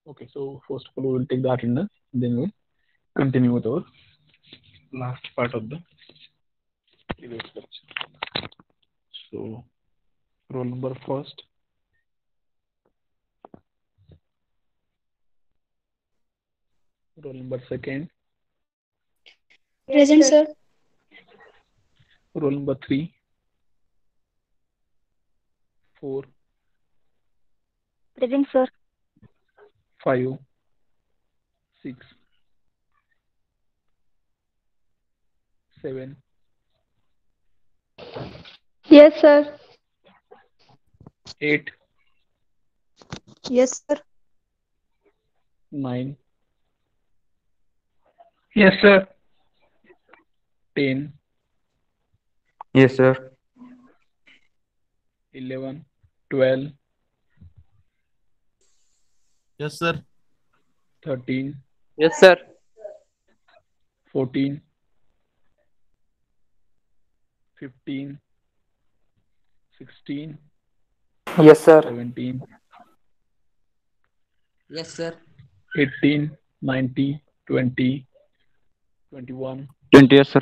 Okay, so first of all, we will take the attendance, then we'll continue with our last part of the previous lecture. So, roll number first, roll number second, Present, sir. roll number three, four, Present, sir. five, six, seven, Yes, sir. eight, Yes, sir. nine, Yes, sir. 10, Yes, sir. 11, 12, Yes, sir. 13, Yes, sir. 14, 15, 16, Yes, sir. 17, Yes, sir. 18, 19, 20, 21, 20. Yes, sir.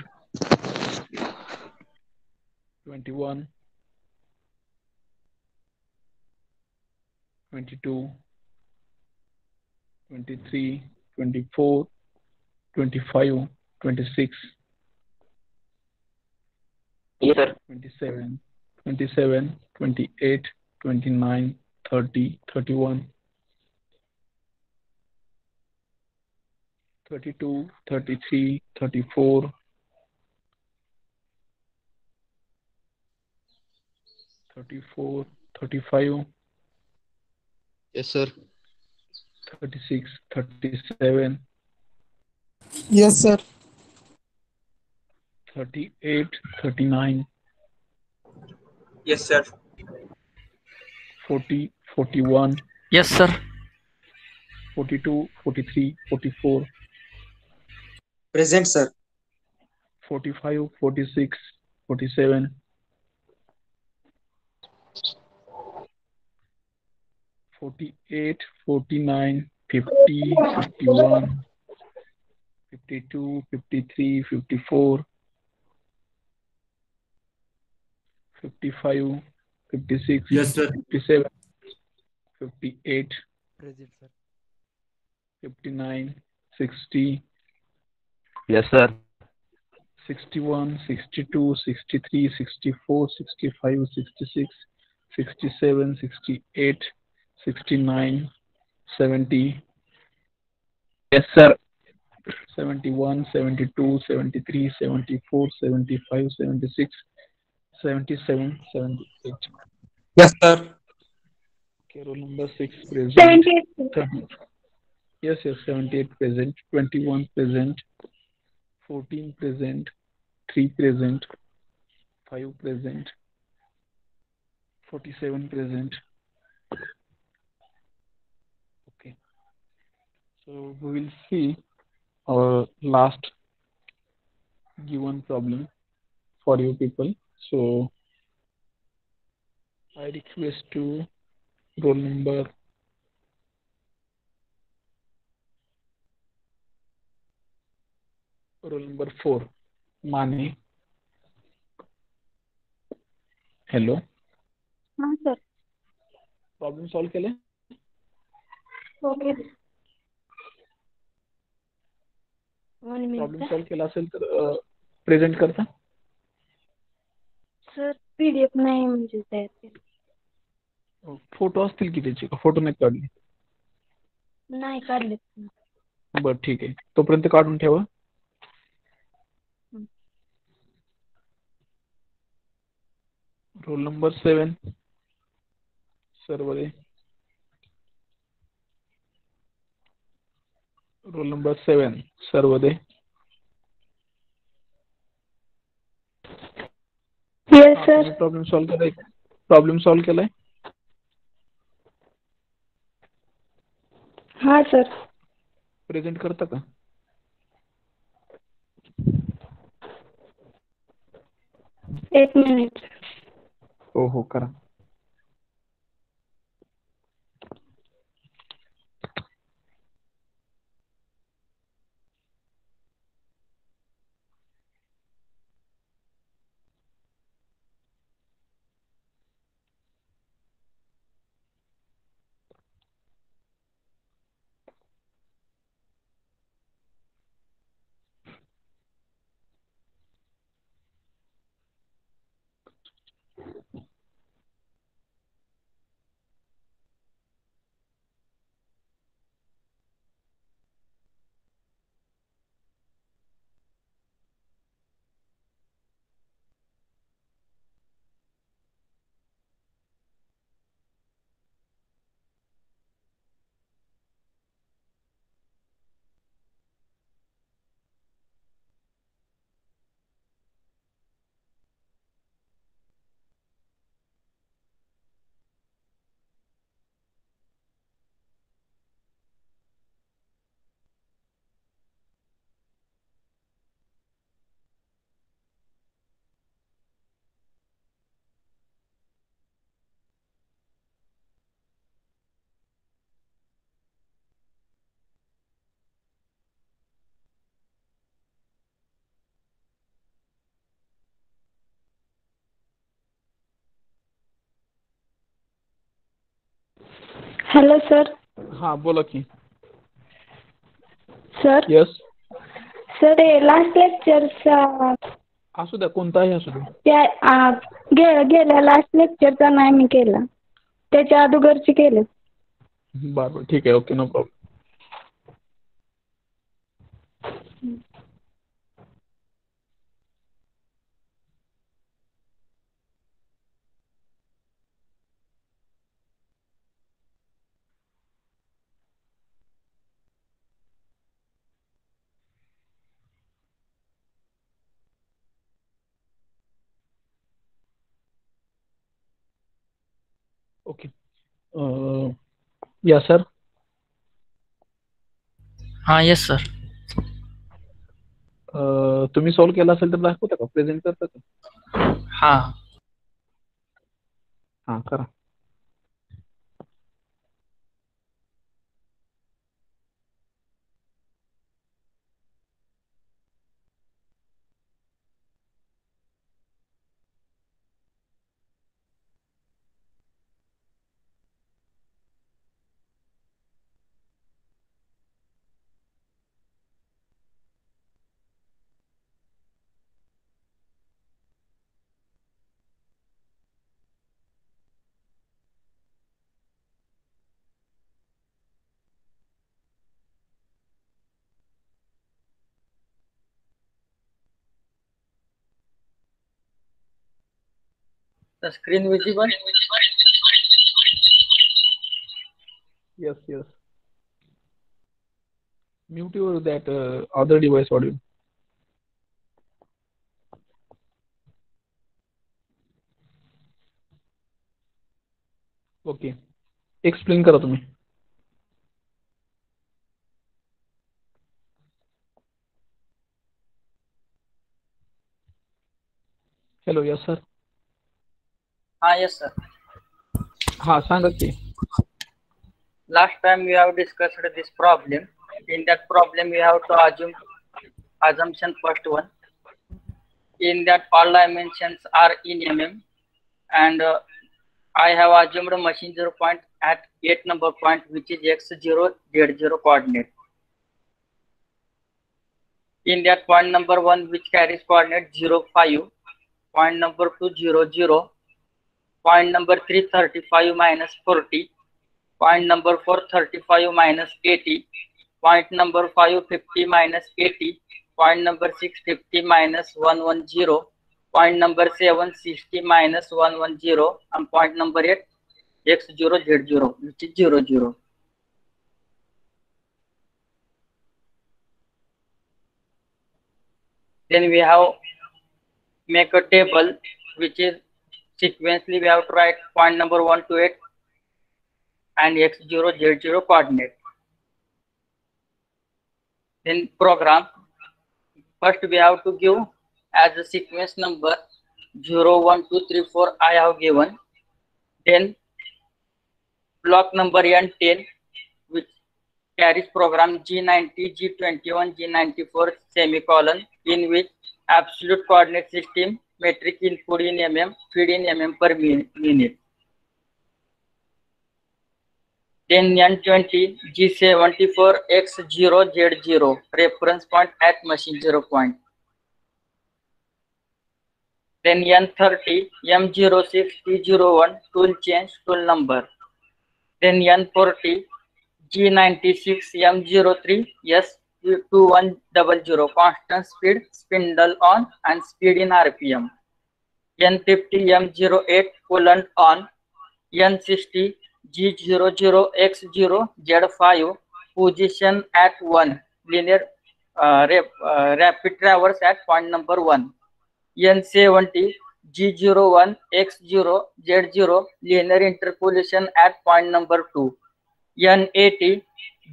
21, 22, 23, 24, 25, 26, Yes, sir. 27, 27, 28, 29, 30, 31, 32, 33, 34, 34, 35, Yes, sir. 36, 37, Yes, sir. 38, 39, Yes, sir. 40, 41, Yes, sir. 42, 43, 44, Present, sir. 45, 46, 47, 48, 49, 50, 51, 52, 53, 54, 55, 56, Yes, sir. 57, 58, Present, sir. 59, 60, Yes, sir. 61, 62, 63, 64, 65, 66, 67, 68, 69, 70, Yes, sir. 71, 72, 73, 74, 75, 76, 77, 78. Yes, sir. Okay, roll number 6 present. 78. 30. Yes, yes, 78 present, 21 present, 14 present, 3 present, 5 present, 47 present. Okay, so we will see our last given problem for you people. So I request to roll number 4, Mane. Hello. हाँ sir. Problem solve केले. Okay. 1 problem minute. Solve केला असेल तर present करता. Sir PDF नाही म्हणजे तयार केलं. फोटो असतील की त्याचे, का फोटो नाही काढले. नाही काढले. बरं ठीक आहे, तोपर्यंत काढून ठेवा. Roll number 7 Sarvade. Roll number 7 Sarvade. Yes sir. Problem solve केलाय. प्रॉब्लेम सॉल्व केलाय. हाँ सर. प्रेझेंट करता का. एक मिनिट. हो हो करा. Hello sir. हा बोला की. सर. यस. सर हे लास्ट लेक्चरचा असू द्या, कोणताही असू द्या. त्या गेल्या लास्ट लेक्चरचा नाही मी केला, त्याच्या अगोदरची केले. बरं ठीक आहे, ओके, नो प्रॉब्लेम. ओके. या सर. हाँ यस सर. तुम्ही सॉल्व केला असेल तर दाखवता का, प्रेझेंट करता का? हाँ. हां करा. The screen visible? Yes, yes. Mute your that other device audio. Okay. Explain करा तुम्ही. Hello, yes sir. हाँ yes sir. हाँ सांगा की. Last time we have discussed this problem. In that problem we have to assumption first one. In that all dimensions are in mm, and I have assumed machine 0 point at 8 number point, which is x0 z0 coordinate. In that point number 1, which carries coordinate 0 5, point number 2 0 0, point number 3 35 minus 40, point number 4 35 minus 80, point number 5 50 minus 80, point number 6 50 minus 110, point number 7 60 minus 110, and point number 8 x0 z0, which is 0 0. Then we have make a table which is sequentially we have to write point number 1 to 8 and x0 z0 coordinate. Then program, first we have to give as a sequence number 0 1 2 3 4 I have given. Then block number n10, which carries program G90 G21 G94 semicolon, in which absolute coordinate system, metric input in mm, feed in mm per minute. Then N20 G74 X0 Z0 reference point at machine 0 point. Then N30 M06 T01 tool change tool number. Then N40 G96 M03 S2100 constant speed, spindle on and speed in RPM. N50 M08 coolant on. N60 G00 X0 Z5 position at 1 linear rapid traverse at point number 1. N70 G01 X0 Z0 linear interpolation at point number 2. N80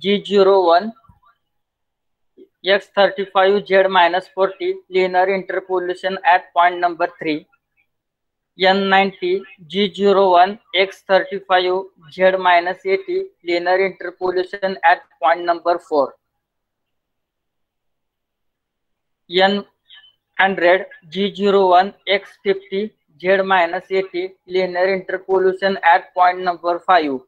G01 X35 Z-40 linear interpolation at point number 3. N90 G01 X35 Z-80 linear interpolation at point number 4. N100 G01 X50 Z-80 linear interpolation at point number 5.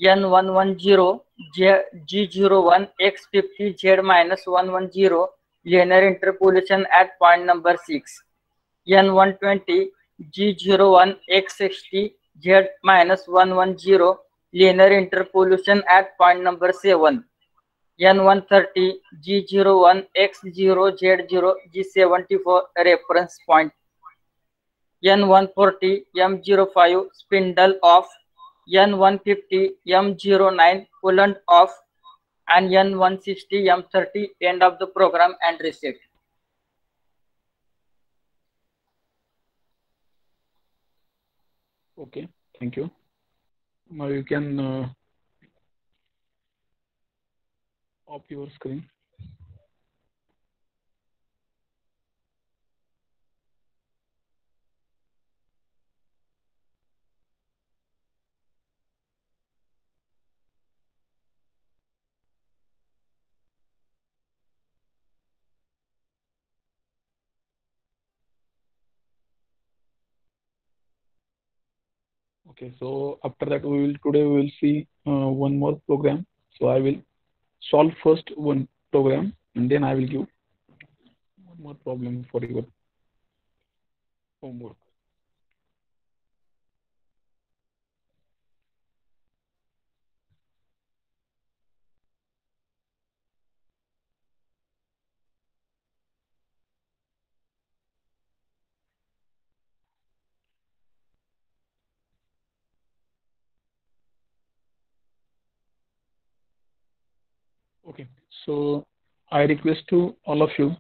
N110 G01 X50 Z-110 linear interpolation at point number 6. N120 G01 X60 Z-110 linear interpolation at point number 7. N130 G01 X0 Z0 G74 reference point. N140 M05 spindle off, N150 M09 coolant off, and N160 M30 end of the program and reset. Okay, thank you. Now you can off your screen. Okay, so after that today we will see one more program. So I will solve first one program and then I will give one more problem for your homework. Okay, so I request to all of you,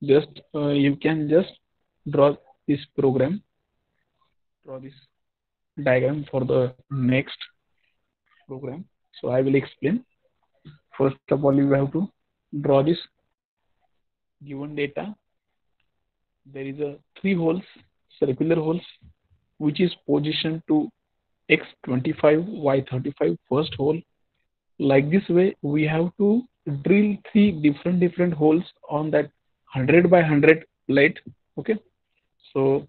just you can just draw this program, draw this diagram for the next program. So I will explain. First of all, you have to draw this given data. There is a three holes, circular holes, which is positioned to x25, y35 first hole. Like this way, we have to drill three different holes on that 100 by 100 plate. Okay, so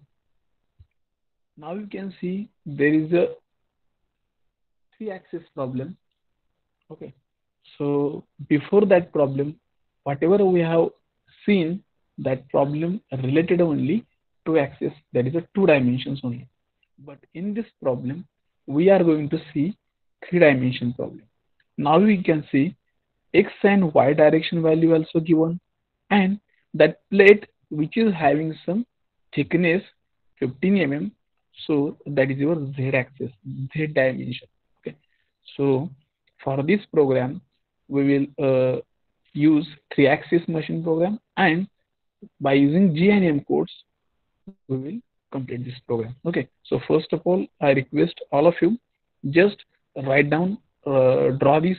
now you can see there is a three-axis problem. Okay, so before that problem, whatever we have seen, that problem related only to axis, that is a two dimensions only. But in this problem, we are going to see three-dimension problem. Now we can see x and y direction value also given, and that plate which is having some thickness 15 mm, so that is your z axis, z dimension. Okay, so for this program we will use three axis machine program, and by using G and M codes we will complete this program. Okay, so first of all, I request all of you just write down, draw this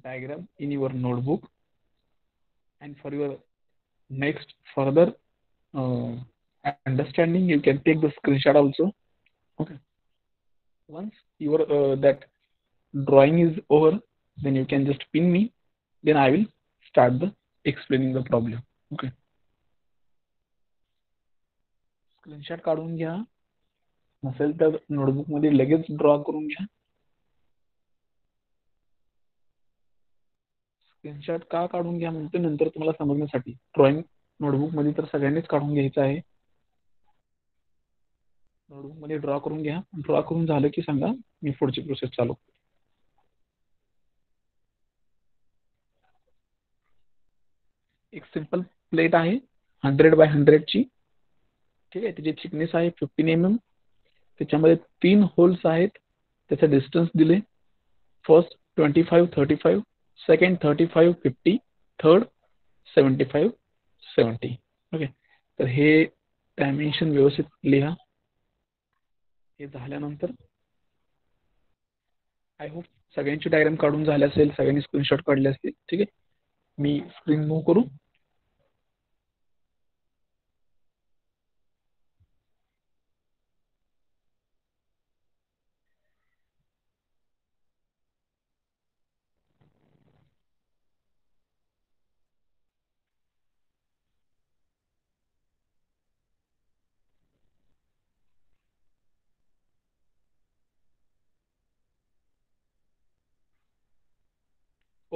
diagram in your notebook, and for your next further uh, understanding, you can take the screenshot also. Okay, once your that drawing is over, then you can just pin me, then I will start the explaining the problem. Okay, screenshot काढून घ्या, नसेल तर notebook मध्ये लगेच draw करून घ्या. Screenshot का काढून घ्या म्हणतो नंतर तुम्हाला समजण्यासाठी. ड्रॉइंग नोटबुक मध्ये तर सगळ्यांनीच काढून घ्यायचं आहे. नोटबुक मध्ये ड्रॉ करून घ्या. ड्रॉ करून झालं की सांगा, मी पुढची प्रोसेस चालू. एक सिंपल प्लेट आहे 100 बाय 100 ची. ठीक आहे, त्याची थिकनेस आहे 15 mm. त्याच्यामध्ये तीन होल्स आहेत, त्याचा डिस्टन्स दिले. First 25 35, second 35 50, third 75 70. ओके, तर हे डायमेन्शन व्यवस्थित लिहा. हे झाल्यानंतर आय होप सगळ्यांची डायग्राम काढून झाले असेल, सगळ्यांनी स्क्रीनशॉट काढले असतील. ठीक आहे, मी स्क्रीन मूव्ह करू.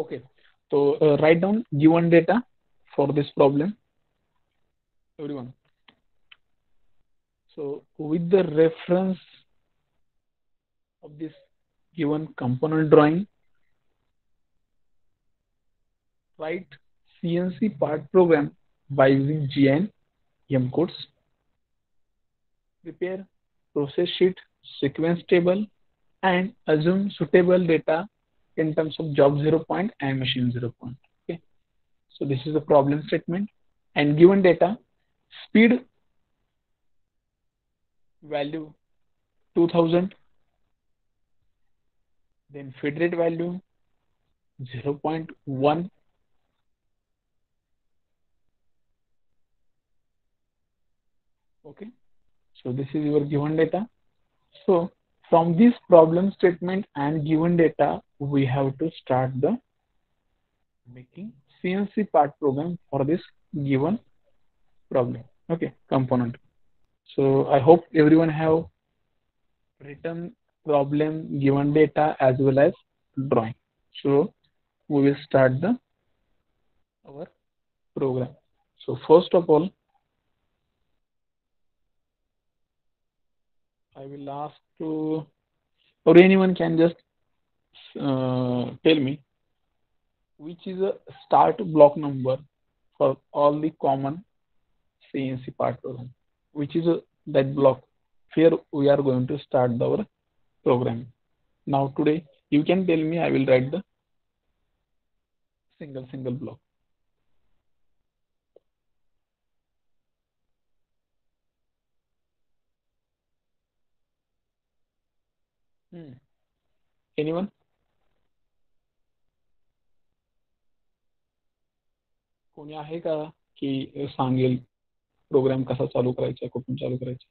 Okay. So write down given data for this problem, everyone. So with the reference of this given component drawing, write CNC part program by using GN M codes. Prepare process sheet, sequence table, and assume suitable data in terms of job 0 point and machine 0 point. Okay. So this is the problem statement. And given data, speed value 2000, then feed rate value 0.1, okay. So this is your given data. So from this problem statement and given data, we have to start the making CNC part program for this given problem, okay, component. So I hope everyone have written problem, given data, as well as drawing. So we will start our program. So first of all, I will ask to, or anyone can just tell me which is a start block number for all the common CNC part program. Which is that block? Here we are going to start our program. Now today you can tell me. I will write the single block. Anyone? कोणी आहे का की सांगेल programme कसा चालू करायचा, कुठून चालू करायचा?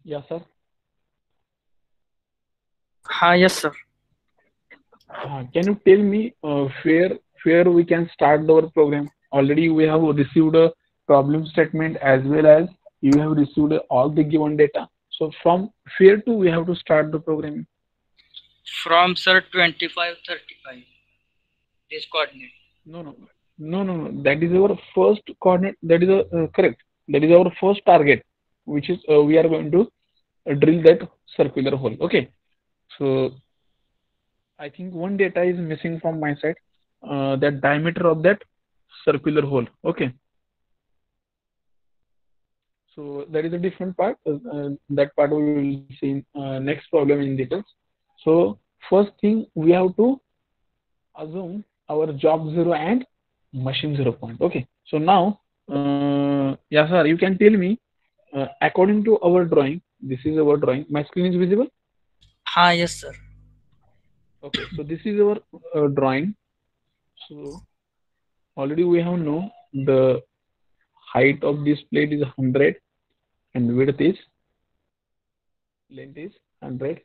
Yes, sir. Yes, sir. Can you tell me where we can start our program? Already we have received a problem statement as well as you have received all the given data. So from where to we have to start the programming? From sir 2535. This coordinate. No. That is our first coordinate. That is correct. That is our first target, which is we are going to drill that circular hole. Okay. So I think one data is missing from my side. That diameter of that circular hole. Okay. So that is a different part. That part we will see in next problem in details. So first thing we have to assume our job 0 and machine 0 point. Okay. So now, yes, sir, you can tell me according to our drawing. This is our drawing. My screen is visible? Yes, sir. Okay. So this is our drawing. So already we have know the height of this plate is 100 and width is, length is 100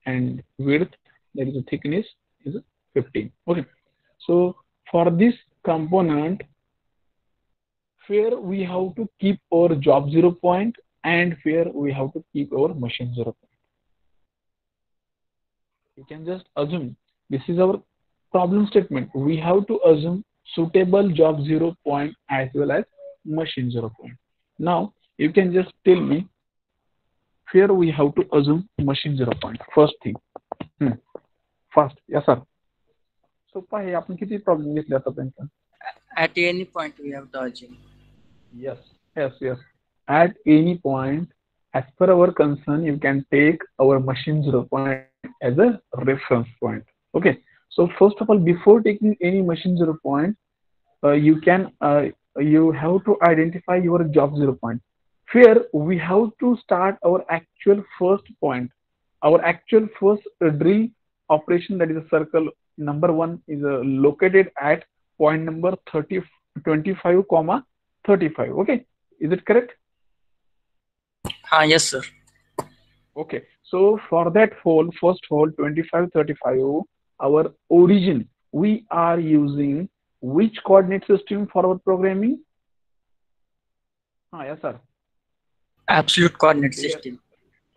and width, that is the thickness is 15. Okay. So for this component, where we have to keep our job 0 point and where we have to keep our machine 0 point. You can just assume this is our problem statement. We have to assume suitable job 0 point as well as machine 0 point. Now you can just tell me where we have to assume machine 0 point. First thing. First, yes, sir. So पाहे आपण किती problem घेतले आतापर्यंत? At any point we have to assume. Yes. At any point, as per our concern, you can take our machine 0 point as a reference point. Okay. So first of all, before taking any machine 0 point, you have to identify your job 0 point. Here we have to start our actual first point. Our actual first drill operation, that is a circle number 1, is located at point number 25, 35. Okay. Is it correct? Yes, sir. Okay. So for that hole, first hole 25, 35, our origin, we are using which coordinate system for our programming? Yes, sir. Absolute coordinate system.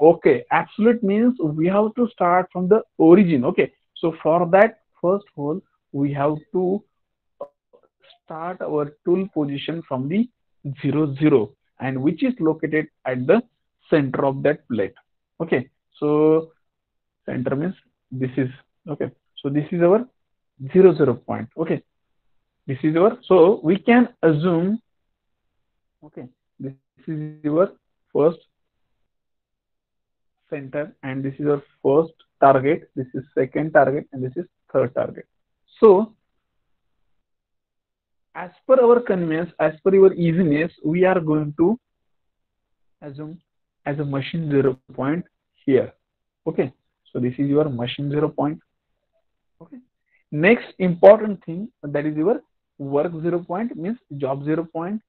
Okay, absolute means we have to start from the origin. Okay, so for that first hole, we have to start our tool position from the 0, 0, and which is located at the center of that plate. Okay, so center means this is okay. So this is our 0, 0 point. Okay, this is our, so we can assume, okay, this is your first center and this is our first target, this is second target, and this is third target. So as per our convenience, as per your easiness, we are going to assume as a machine 0 point here. Okay, so this is your machine 0 point. Okay, next important thing, that is your work 0 point, means job 0 point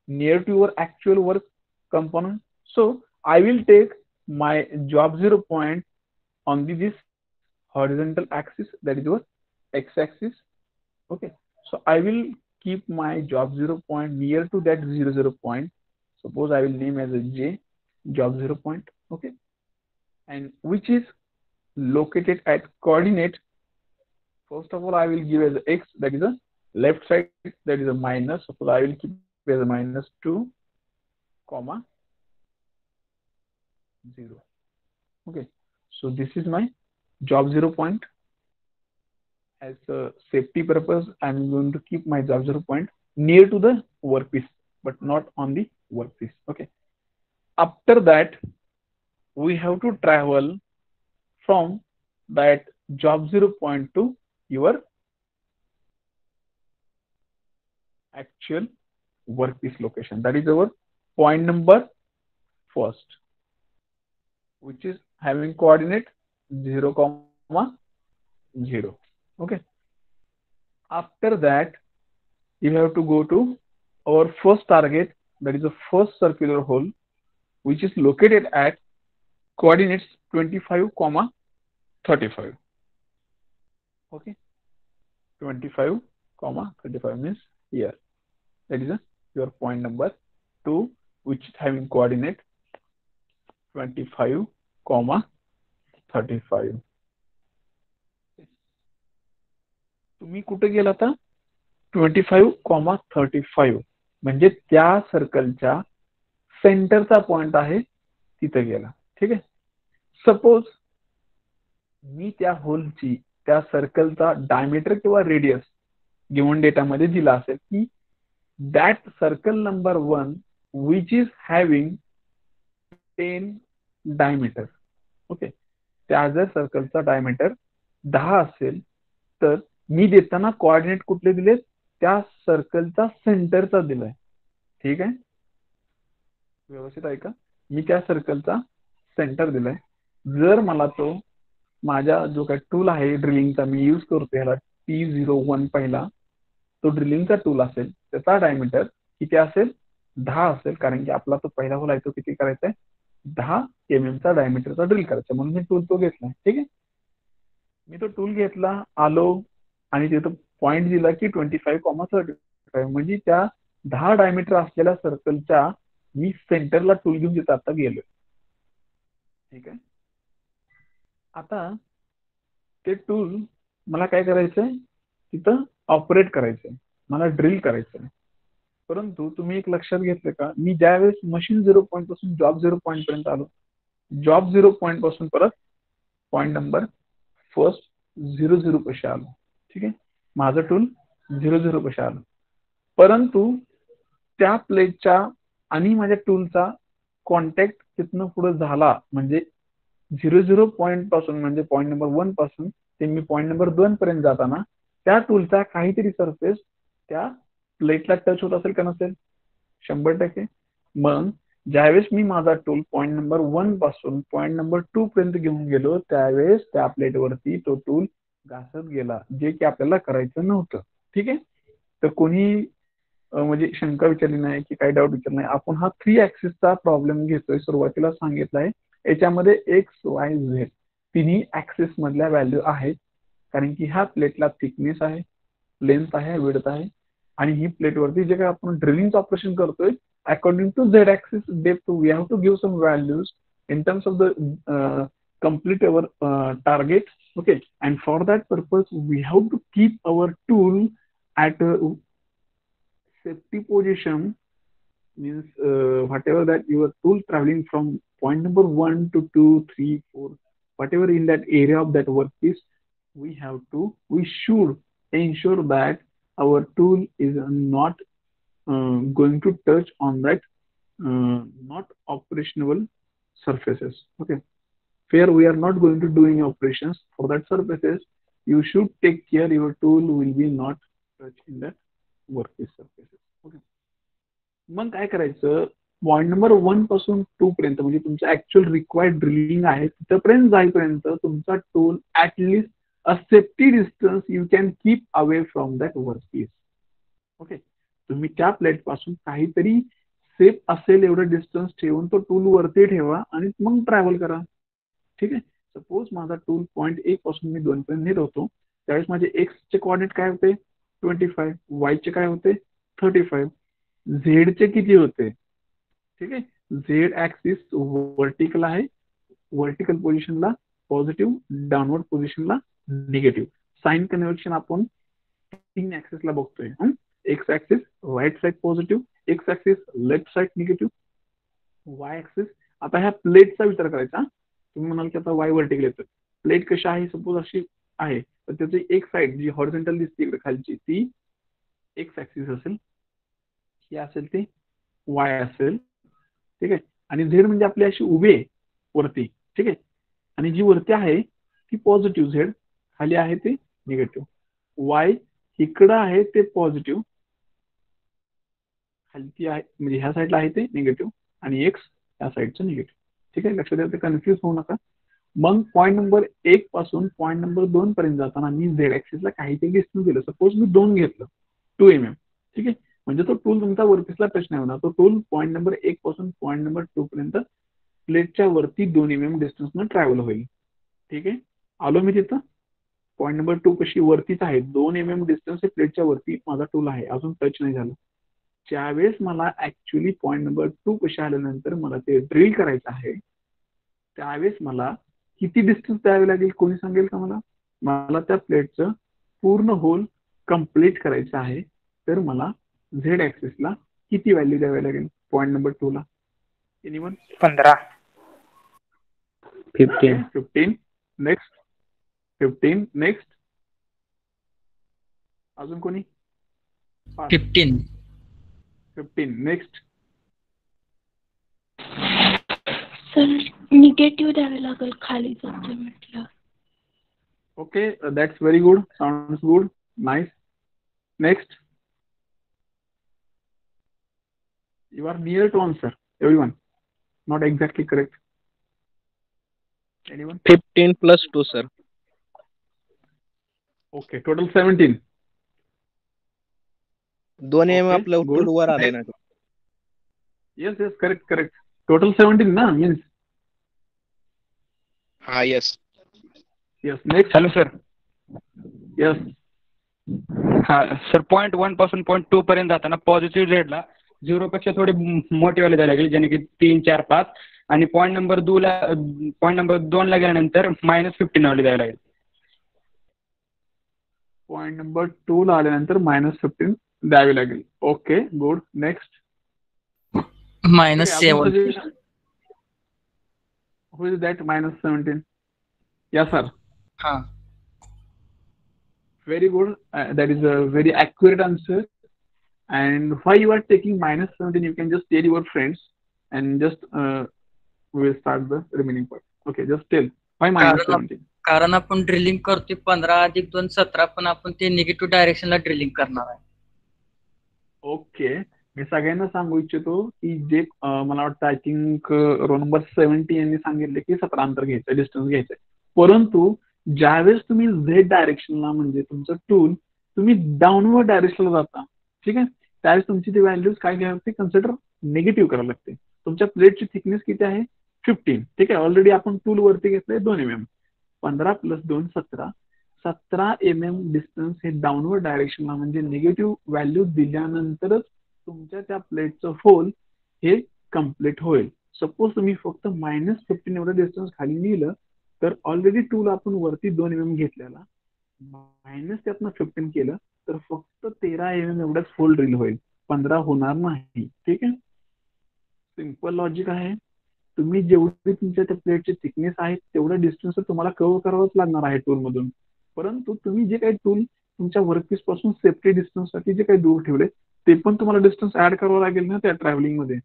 near to your actual work component. So I will take my job 0 point on this horizontal axis, that is your x-axis. Okay, so I will keep my job 0 point near to that 0, 0 point. Suppose I will name as a J job 0 point. Okay, and which is located at coordinate. First of all, I will give as x, that is a left side, that is a minus. Suppose I will keep as a -2, comma 0. Okay, so this is my job 0 point. As a safety purpose, I'm going to keep my job 0 point near to the workpiece, but not on the workpiece. Okay, after that, we have to travel from that job 0 point to your actual workpiece location. That is our point number first, which is having coordinate 0, 0. Okay, after that, you have to go to our first target, that is the first circular hole, which is located at coordinates 25, 35. Okay, 25, 35 means here. That is your point number 2, which is having coordinate 25, 35. तुम्ही कुठे गेला आता 25, 35 म्हणजे त्या सर्कलच्या सेंटरचा point आहे तिथे गेला. ठीक आहे, सपोज मी त्या होलची, त्या सर्कलचा डायमीटर किंवा रेडियस गिवन डेटामध्ये दिला असेल की that circle number 1 which is having 10 diameter. Okay, त्या जर सर्कलचा डायमीटर 10 असेल तर मी देताना कोऑर्डिनेट कुठले दिले, त्या सर्कलचा सेंटरचा दिलाय. ठीक आहे, व्यवस्थित ऐका, मी त्या सर्कलचा सेंटर दिलाय. जर मला तो माझा जो काही टूल आहे ड्रिलिंगचा मी यूज करतो, ह्याला T01 पहिला, तो ड्रिलिंगचा टूल असेल, त्याचा डायमीटर किती असेल 10 असेल, कारण की आपला तो पहिला होल आहे तो किती करायचा आहे 10 mm चा डायमीटरचा ड्रिल करायचा, म्हणून मी टूल तो घेतला. ठीक आहे, मी तो टूल घेतला, आलो आणि तिथं पॉइंट दिला की 25, 35 म्हणजे त्या 10 डायमीटर असलेल्या सर्कलच्या मी सेंटरला टूल घेऊन तिथं आता गेलोय. ठीक आहे, आता ते टूल मला काय करायचंय, तिथं ऑपरेट करायचंय, मला ड्रिल करायचंय. परंतु तुम्ही एक लक्षात घेतलं का, मी ज्यावेळेस मशीन 0 पॉईंट पासून जॉब 0 पॉईंट पर्यंत आलो, जॉब 0 पॉईंट पासून परत पॉईंट नंबर फर्स्ट 0, 0 कसे आलो. ठीक आहे, माझं टूल 0, 0 कसे आलो, परंतु त्या प्लेटच्या आणि माझ्या टूलचा कॉन्टॅक्ट तिथनं पुढे झाला, म्हणजे 0, 0 पॉईंट पासून म्हणजे पॉईंट नंबर 1 पासून ते मी पॉईंट नंबर 2 पर्यंत जाताना त्या टूलचा काहीतरी सरफेस त्या प्लेटला टच होत असेल का नसेल, 100%. मग ज्यावेळेस मी माझा टूल पॉईंट नंबर 1 पासून पॉईंट नंबर 2 पर्यंत घेऊन गेलो, त्यावेळेस त्या प्लेटवरती तो टूल घासत गेला, जे की आपल्याला करायचं नव्हतं. ठीक आहे, तर कोणी म्हणजे शंका विचारली नाही की काही डाऊट विचारला नाही. आपण हा 3 ऍक्सिसचा प्रॉब्लेम घेतोय, सुरुवातीला सांगितलं आहे. याच्यामध्ये एक्स, वाय, झेड तिन्ही ऍक्सिस मधल्या व्हॅल्यू आहेत, कारण की ह्या प्लेटला थिकनेस आहे, लेंथ आहे, विड्थ आहे, आणि ही प्लेटवरती जे काही आपण ड्रिलिंगचं ऑपरेशन करतोय according to Z axis depth we have to give some values in terms of the complete our target. Okay, and for that purpose we have to keep our tool at a safety position, means whatever that your tool traveling from point number 1 to 2, 3, 4, whatever in that area of that workpiece, we should ensure that our tool is not going to touch on that not operational surfaces. Okay, where we are not going to do any operations for that surfaces, you should take care your tool will be not touch in that workpiece surfaces. Okay, मग काय करायचं, point number 1 पासून 2 पर्यंत म्हणजे तुमचं actual required drilling आहे तिथपर्यंत जाईपर्यंत तुमचा tool at least a safety distance you can keep away from that workpiece. Okay, तुम्ही त्या प्लेट पासून काहीतरी सेफ असेल एवढं डिस्टन्स ठेवून तो टूल वरती ठेवा आणि मग ट्रॅव्हल करा. ठीक आहे, सपोज माझा टूल पॉईंट 1 पासून मी 2 पर्यंत नेत होतो, त्यावेळेस माझे एक्स चे कोऑर्डिनेट काय होते 25, वाय चे काय होते 35, झेड चे किती होते. ठीक आहे, झेड ऍक्सिस वर्टिकल आहे, वर्टिकल पोझिशनला पॉझिटिव्ह, डाऊनवर्ड पोझिशनला निगेटिव्ह. साइन कन्व्हेन्शन आपण 3 ऍक्सिसला बघतोय. X axis right side positive, X axis left side negative, Y axis. आता ह्या प्लेटचा विचार करायचा. तुम्ही म्हणाल की आता वाय वर्टिकल येतं, प्लेट कशी आहे सपोज अशी आहे तर त्याची एक साइड जी हॉरिझॉन्टल दिसते इकडे खालची ती एक्स ऍक्सिस असेल, ही असेल ती वाय असेल. ठीक आहे, आणि झेड म्हणजे आपली अशी उभी आहे वरती. ठीक आहे, आणि जी वरती आहे ती पॉझिटिव्ह, झेड खाली आहे ते निगेटिव्ह, वाय इकडं आहे ते पॉझिटिव्ह, खालती आहे म्हणजे ह्या साईडला आहे ते निगेटिव्ह, आणि एक्स ह्या साईडचं निगेटिव्ह. ठीक आहे, लक्षात द्या, कन्फ्युज होऊ नका. मग पॉईंट नंबर 1 पासून पॉईंट नंबर 2 पर्यंत जाताना मी झेड ऍक्सिसला काहीतरी डिस्टन्स दिलं, सपोज मी 2 घेतलं 2 mm. ठीक आहे, म्हणजे तो टूल तुमचा वर्कपीसला टच नाही होणार. तो टूल पॉईंट नंबर 1 पासून पॉईंट नंबर 2 पर्यंत प्लेटच्या वरती 2 mm डिस्टन्सनं ट्रॅव्हल होईल. ठीक आहे, आलो मी तिथं. पॉईंट नंबर 2 कशी वरतीच आहे, 2 mm डिस्टन्स प्लेटच्या वरती माझा टूल आहे, अजून टच नाही झालं. ज्यावेळेस मला ऍक्च्युली पॉईंट नंबर 2 कशी आल्यानंतर मला ते ड्रिल करायचं आहे, त्यावेळेस मला किती डिस्टन्स द्यावे लागेल कोणी सांगेल का मला. मला त्या प्लेटचं पूर्ण होल कम्प्लीट करायचं आहे, तर मला झेड ऍक्सिसला किती व्हॅल्यू द्यावी लागेल पॉईंट नंबर 2 ला. एनीवन? 15. 15. 15. नेक्स्ट 15. नेक्स्ट अजून कोणी? 15. 15. नेक्स्ट सर निगेटिव्ह द्यावे लागेल खाली जाते म्हटलं. Okay, that's very good, sounds good, nice. Next. You are near to answer, everyone. Not exactly correct. Anyone? 15 plus 2, sir. Okay, total 17. 2 mm Okay, आपलं good. Tool वर आले ना. Yes, correct. Total 17 na means. हा, yes. Yes, next. Hello sir. Yes. हा sir, point 1 पासून point 2 पर्यंत जाताना positive झेडला 0 पेक्षा थोडे मोठे वाले द्यायला लागेल, ज्याने की 3, 4, 5, आणि पॉईंट नंबर 2 ला गेल्यानंतर -15 वाले द्यायला लागेल. पॉईंट नंबर 2 ला आल्यानंतर -15 द्यावी लागेल. Okay, good. Next. -7. Who is that -17? Yes, sir. हा. Very good. That is a very accurate answer. And why you are taking -17, you can just tell your friends and just we will start the remaining part. Okay, just tell why -17. कारण आपण drilling करतोय 15 + 2 17, पण आपण ते negative डायरेक्शनला drilling करणार आहे. Okay, मी सगळ्यांना सांगू इच्छितो की जे मला वाटतं आय थिंक रोल नंबर 70 यांनी सांगितले की 17 अंतर घ्यायचं, डिस्टन्स घ्यायचंय. परंतु ज्यावेळेस तुम्ही झेड डायरेक्शनला म्हणजे तुमचं टूल तुम्ही डाऊनवर्ड डायरेक्शनला जाता, ठीक आहे, त्यावेळेस तुमची ती व्हॅल्यूज काय घ्यावी लागते, कन्सिडर निगेटिव्ह करावी लागते. तुमच्या प्लेटची थिकनेस किती आहे 15. ठीक आहे, ऑलरेडी आपण टूल वरती घेतलंय 2 mm. 15 + 2 17. 17 mm डिस्टन्स हे डाऊनवर्ड डायरेक्शनला म्हणजे निगेटिव्ह व्हॅल्यू दिल्यानंतरच तुमच्या त्या प्लेटचं होल हे कम्प्लीट होईल. सपोज तुम्ही फक्त -15 एवढं डिस्टन्स खाली लिहिलं तर ऑलरेडी टूल आपण वरती 2 mm घेतलेला मायनस त्यातनं 15 केलं तर फक्त 13 mm एवढाच होल ड्रिल होईल, 15 होणार नाही. ठीक आहे, सिंपल लॉजिक आहे. तुम्ही जेवढी तुमच्या त्या प्लेटची थिकनेस आहे तेवढं डिस्टन्स तुम्हाला कव्हर करावंच लागणार आहे टूल मधून. परंतु तुम्ही जे काही टूल तुमच्या वर्कपीस पासून सेफ्टी डिस्टन्स साठी जे काही दूर ठेवले ते पण तुम्हाला डिस्टन्स ऍड करावं लागेल ना त्या ट्रॅव्हलिंग मध्ये,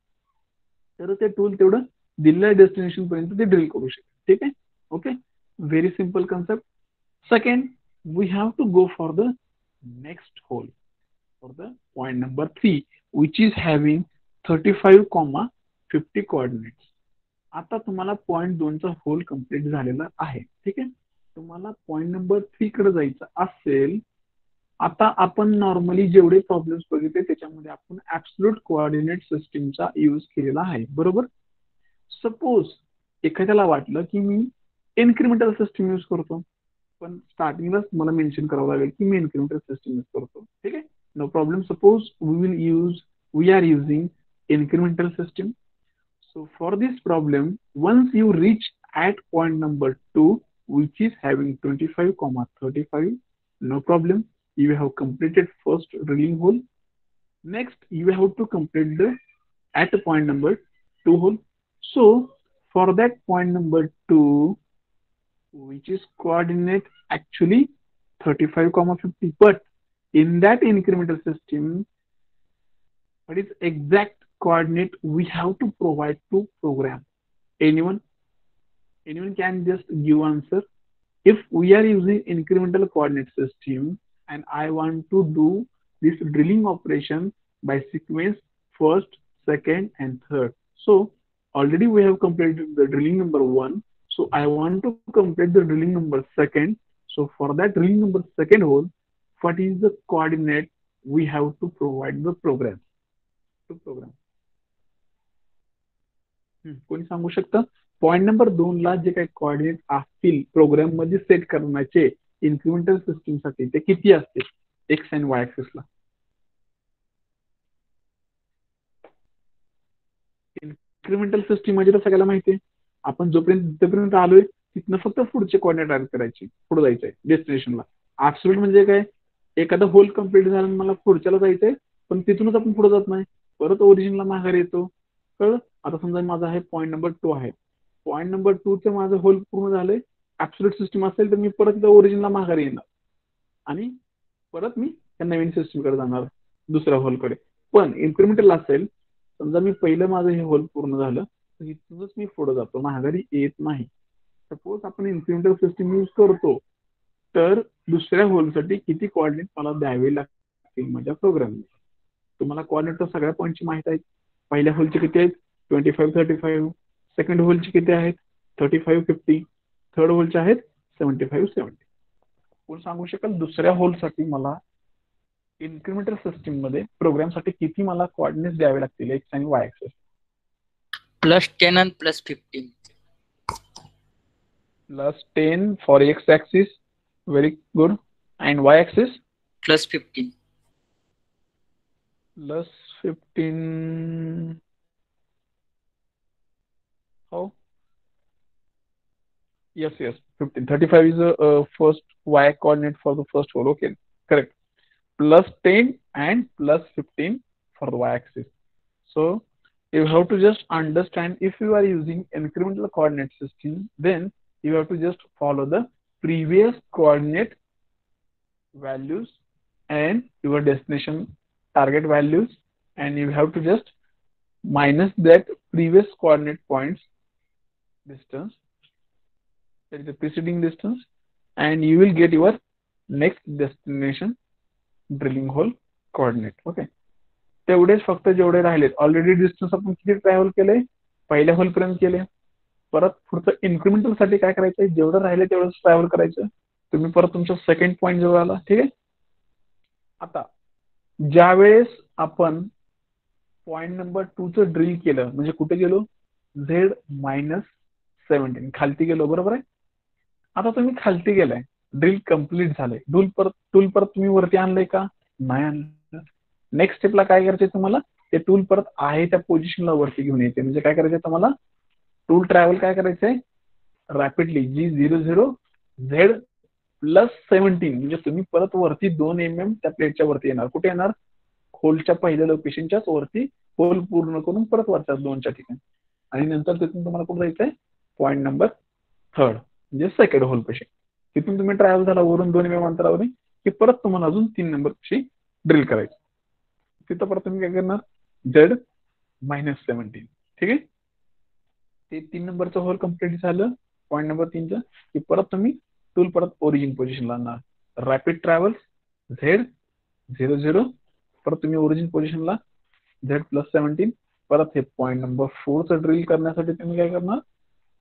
तर ते टूल तेवढं दिलेल्या डेस्टिनेशन पर्यंत ते ड्रिल करू शकेल. ठीक आहे, okay, very simple concept. Second, we have to go for the next hole for the point number 3 which is having 35,50 coordinates. आता तुम्हाला पॉइंट 2 चा होल कंप्लीट झालेला आहे. ठीक आहे, तुम्हाला पॉइंट नंबर 3 कडे जायचं असेल. आता आपण नॉर्मली जेवढे प्रॉब्लेम्स बघितले त्याच्यामध्ये आपण ऍब्सोल्यूट कोऑर्डिनेट सिस्टीमचा यूज केलेला आहे, बरोबर. सपोज एखाद्याला वाटलं की मी इन्क्रिमेंटल सिस्टीम यूज करतो, पण स्टार्टिंगलाच मला मेन्शन करावं लागेल की मी इन्क्रिमेंटल सिस्टीम यूज करतो. ठीक आहे, no problem. Suppose we are using incremental system. So for this problem, once you reach at point number 2, which is having 25,35, no problem. You have completed first drilling hole. Next, you have to complete the at point number 2 hole. So for that point number 2, which is coordinate actually 35,50, but in that incremental system, what is exact coordinate we have to provide to program? Anyone can just give answer. If we are using incremental coordinate system and I want to do this drilling operation by sequence first, second and third. So already we have completed the drilling number 1. So I want to complete the drilling number 2nd. So for that drilling number 2nd hole, what is the coordinate we have to provide the program? To program. कोणी सांगू शकतं? Point number 2 ला जे काही coordinate असतील programme मध्ये set करण्याचे incremental system साठी ते किती असतील एक्स आणि वाय ऍक्सिसला? इन्क्रिमेंटल सिस्टीम म्हणजे तर सगळ्याला माहिती आहे. आपण जोपर्यंत आलोय तिथनं फक्त पुढचे कोऑर्डिनेट ऍड करायचे, पुढे जायचंय डेस्टिनेशनला. ऍब्सोल्यूट म्हणजे काय, एखादा होल कम्प्लीट झाला मला पुढच्याला जायचंय पण तिथूनच आपण पुढे जात नाही, परत ओरिजिनला माघार येतो. कळलं? आता समजा माझा आहे पॉईंट नंबर 2 आहे, पॉईंट नंबर 2 चे माझं होल पूर्ण झालंय. ऍब्सोल्यूट सिस्टीम असेल तर मी परत ओरिजिनला माघार येणार आणि परत मी त्या नवीन सिस्टीमकडे जाणार दुसऱ्या होलकडे. पण इन्क्रिमेंटल असेल, समजा मी पहिलं माझं हे होल पूर्ण झालं तर इथूनच मी पुढे जातो, माघारी येत नाही. सपोज आपण इन्क्रिमेंटल सिस्टीम यूज करतो तर दुसऱ्या होलसाठी किती कोऑर्डिनेट मला द्यावे लागतील माझ्या प्रोग्रामला? तुम्हाला कोऑर्डिनेट तर सगळ्या पॉईंटची माहिती आहे. पहिल्या होलचे किती आहेत? 25, 35. सेकंड होलचे किती आहेत? 35, 50. थर्ड होलचे आहेत 75, 70. कोण सांगू शकेल दुसऱ्या होलसाठी मला इन्क्रिमेंटल सिस्टीम मध्ये प्रोग्रामसाठी किती मला कोऑर्डिनेट्स द्यावे लागतील एक्स आणि Y axis? +10 and +15. +10 for x axis, very good, and y axis? +15. +15. How? Yes, 15. 35 is the first y coordinate for the first hole. Okay, correct. +10 and +15 for the y axis. So you have to just understand, if you are using incremental coordinate system, then you have to just follow the previous coordinate values and your destination target values, and you have to just minus that previous coordinate points distance, that is the preceding distance, and you will get your next destination drilling hole coordinate. Okay, तेवढेच फक्त जेवढे राहिलेत. Already distance आपण किती travel केले? पहिल्या hole पर्यंत केले. परत पुढचं इन्क्रिमेंटल साठी काय करायचंय? जेवढं राहिले तेवढंच ट्रॅव्हल करायचं. तुम्ही परत तुमच्या सेकंड पॉईंट जवळ आला. ठीक आहे, आता ज्यावेळेस आपण पॉईंट नंबर 2 चं ड्रिल केलं म्हणजे कुठे गेलो? Z-17 खालती गेलो, बरोबर आहे. आता तुम्ही खालती गेलाय, ड्रिल कम्प्लीट झालंय. टूल परत तुम्ही वरती आणलंय का? नाही आणलं. नेक्स्ट स्टेपला काय करायचंय तुम्हाला? ते टूल परत आहे त्या पोझिशनला वरती घेऊन येते. म्हणजे काय करायचं तुम्हाला, टूल ट्रॅव्हल काय करायचंय रॅपिडली G00Z प्लस 17, म्हणजे तुम्ही परत वरती 2 mm त्या प्लेटच्या वरती येणार. कुठे येणार, होलच्या पहिल्या लोकेशनच्याच वरती होल पूर्ण करून परत वरच्या 2च्या ठिकाणी, आणि नंतर तिथून तुम्हाला कुठे जायचंय पॉईंट नंबर 3 म्हणजे सेकंड होल पेशी. तिथून तुम्ही ट्रॅव्हल झाला वरून 2 mm अंतरावर की परत तुम्हाला अजून 3 नंबर पेशी ड्रिल करायची. तिथं परत तुम्ही काय करणार Z-17. ठीक आहे, ते 3 नंबरचं होल कम्प्लीट झालं पॉईंट नंबर 3चं की परत तुम्ही टूल परत ओरिजिन पोझिशनला आणणार. रॅपिड ट्रॅव्हल्स Z00, परत तुम्ही ओरिजिन पोझिशनला Z+17. परत हे पॉईंट नंबर 4चं ड्रिल करण्यासाठी तुम्ही काय करणार,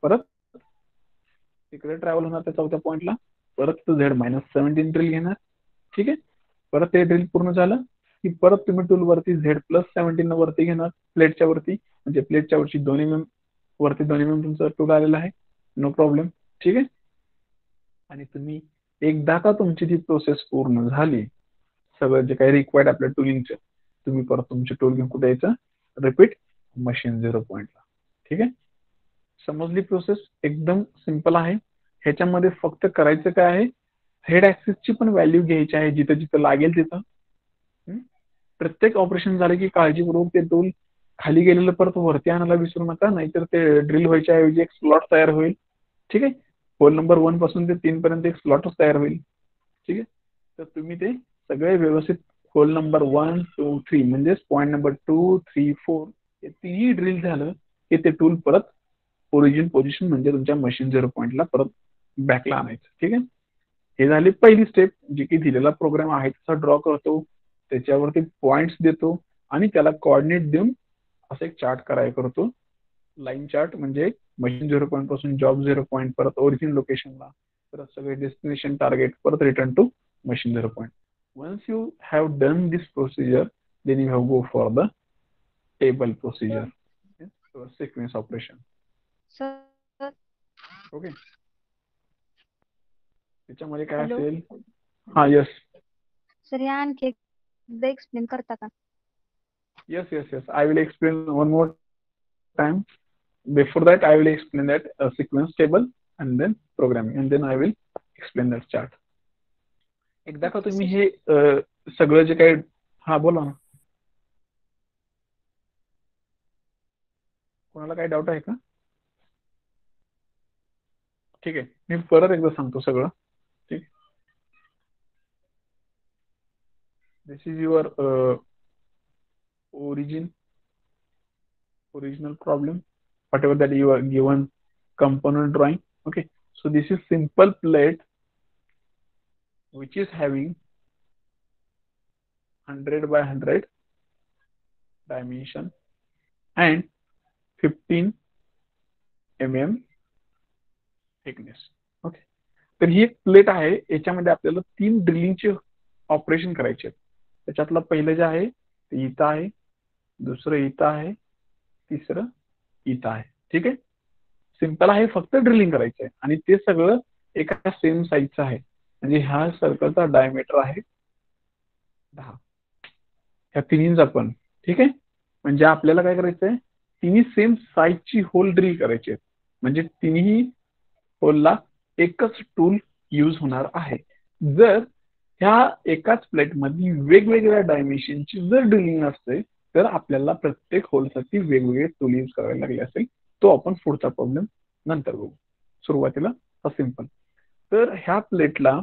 परत तिकडे ट्रॅव्हल होणार त्या 4थ्या पॉईंटला, परत Z-17 ड्रिल घेणार. ठीक आहे, परत ते ड्रिल पूर्ण झालं की परत तुम्ही टूल वरती Z+17 वरती घेणार प्लेटच्या वरती, म्हणजे प्लेटच्या वरची 2 mm वरती 2 mm तुमचं टूल आलेलं आहे, नो प्रॉब्लेम. ठीक आहे, आणि तुम्ही एकदा का तुमची ती प्रोसेस पूर्ण झाली, सगळं जे काही रिक्वायर्ड आपल्या टूलिंगचं, तुम्ही परत तुमचे टूल घेऊन कुठे यायचं, रिपीट मशीन 0 पॉईंटला. ठीक आहे, समजली प्रोसेस, एकदम सिंपल आहे. ह्याच्यामध्ये फक्त करायचं काय आहे, हेड ऍक्सिसची पण व्हॅल्यू घ्यायची आहे जिथं जिथं लागेल तिथं. प्रत्येक ऑपरेशन झालं की काळजीपूर्वक ते टूल खाली गेलेलं परत वरती आणायला विसरू नका, नाहीतर ते ड्रिल व्हायच्या ऐवजी एक स्लॉट तयार होईल. ठीक आहे, होल नंबर 1 पासून ते 3 पर्यंत एक स्लॉटच तयार होईल. ठीक आहे, तर तुम्ही ते सगळे व्यवस्थित होल नंबर 1, 2, 3 म्हणजेच पॉईंट नंबर 2, 3, 4 हे तिन्ही ड्रिल झालं की ते टूल परत ओरिजिन पोझिशन म्हणजे तुमच्या मशीन 0 पॉईंटला परत बॅकला आणायचं. ठीक आहे, हे झाली पहिली स्टेप, जी की दिलेला प्रोग्राम आहे तसा ड्रॉ करतो, त्याच्यावरती पॉइंट्स देतो आणि त्याला कोऑर्डिनेट देऊन असं एक चार्ट करतो, लाईन चार्ट. म्हणजे मशीन 0 पॉईंट पासून जॉब 0 पॉईंट, परत ओरिजिन लोकेशनला, परत सगळे डेस्टिनेशन टार्गेट, परत return to machine 0 point. Once you have done this procedure, then you have go for the table procedure, or sequence operation. Sir okay, त्याच्यामध्ये काय Hello? असेल, हा यस सर हे आणखी एकदा एक्सप्लेन करता का? yes, I will explain one more time. Before that I will explain that sequence table and then programming, and then I will explain that chart. एकदा का तुम्ही हे सगळं जे काही, हा बोला ना, कोणाला काही डाऊट आहे का? ठीक आहे, मी परत एकदा सांगतो सगळं. ठीक, this is your original problem, whatever that you are given component drawing. Okay, so this is simple plate which is having 100 by 100 dimension and 15 mm thickness. Okay, तर ही एक प्लेट आहे, याच्यामध्ये आपल्याला 3 ड्रिलिंगचे ऑपरेशन करायचे आहेत. त्याच्यातलं पहिलं जे आहे ते इथं आहे, दुसरं इथं आहे, तिसरं इथं आहे. ठीक आहे, सिंपल आहे, फक्त ड्रिलिंग करायचं आहे आणि ते सगळं एका सेम साईजचं आहे. म्हणजे ह्या सर्कलचा डायमीटर आहे 10, ह्या तिन्हींचा पण. ठीक आहे, म्हणजे आपल्याला काय करायचंय, तिन्ही सेम साईजची होल ड्रिल करायची आहेत, म्हणजे तिन्ही होलला एकच टूल यूज होणार आहे. जर ह्या एकाच प्लेटमध्ये वेगवेगळ्या डायमेन्शनची जर ड्रिलिंग असते तर आपल्याला प्रत्येक होलसाठी वेगवेगळे टूल यूज करावे लागले असेल. तो आपण पुढचा प्रॉब्लेम नंतर बघू, सुरुवातीला हा सिंपल. तर ह्या प्लेटला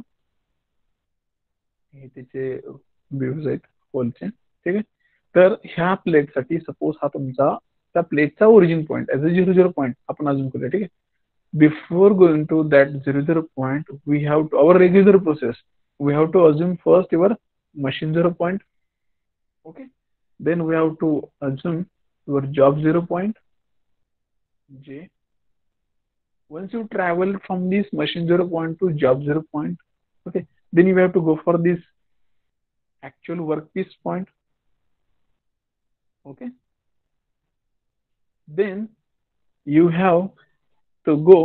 हे त्याचे व्ह्यूज आहेत होलचे. ठीक आहे, तर ह्या प्लेटसाठी सपोज हा तुमचा त्या प्लेटचा origin point as a 0 point आपण अजून करूया. ठीक आहे, before going to that 0 point we have to our regular process, we have to assume first your machine 0 point. Okay, then we have to assume your job 0 point J. Once you travel from this machine 0 point to job 0 point, okay, then you have to go for this actual workpiece point. Okay, then you have to go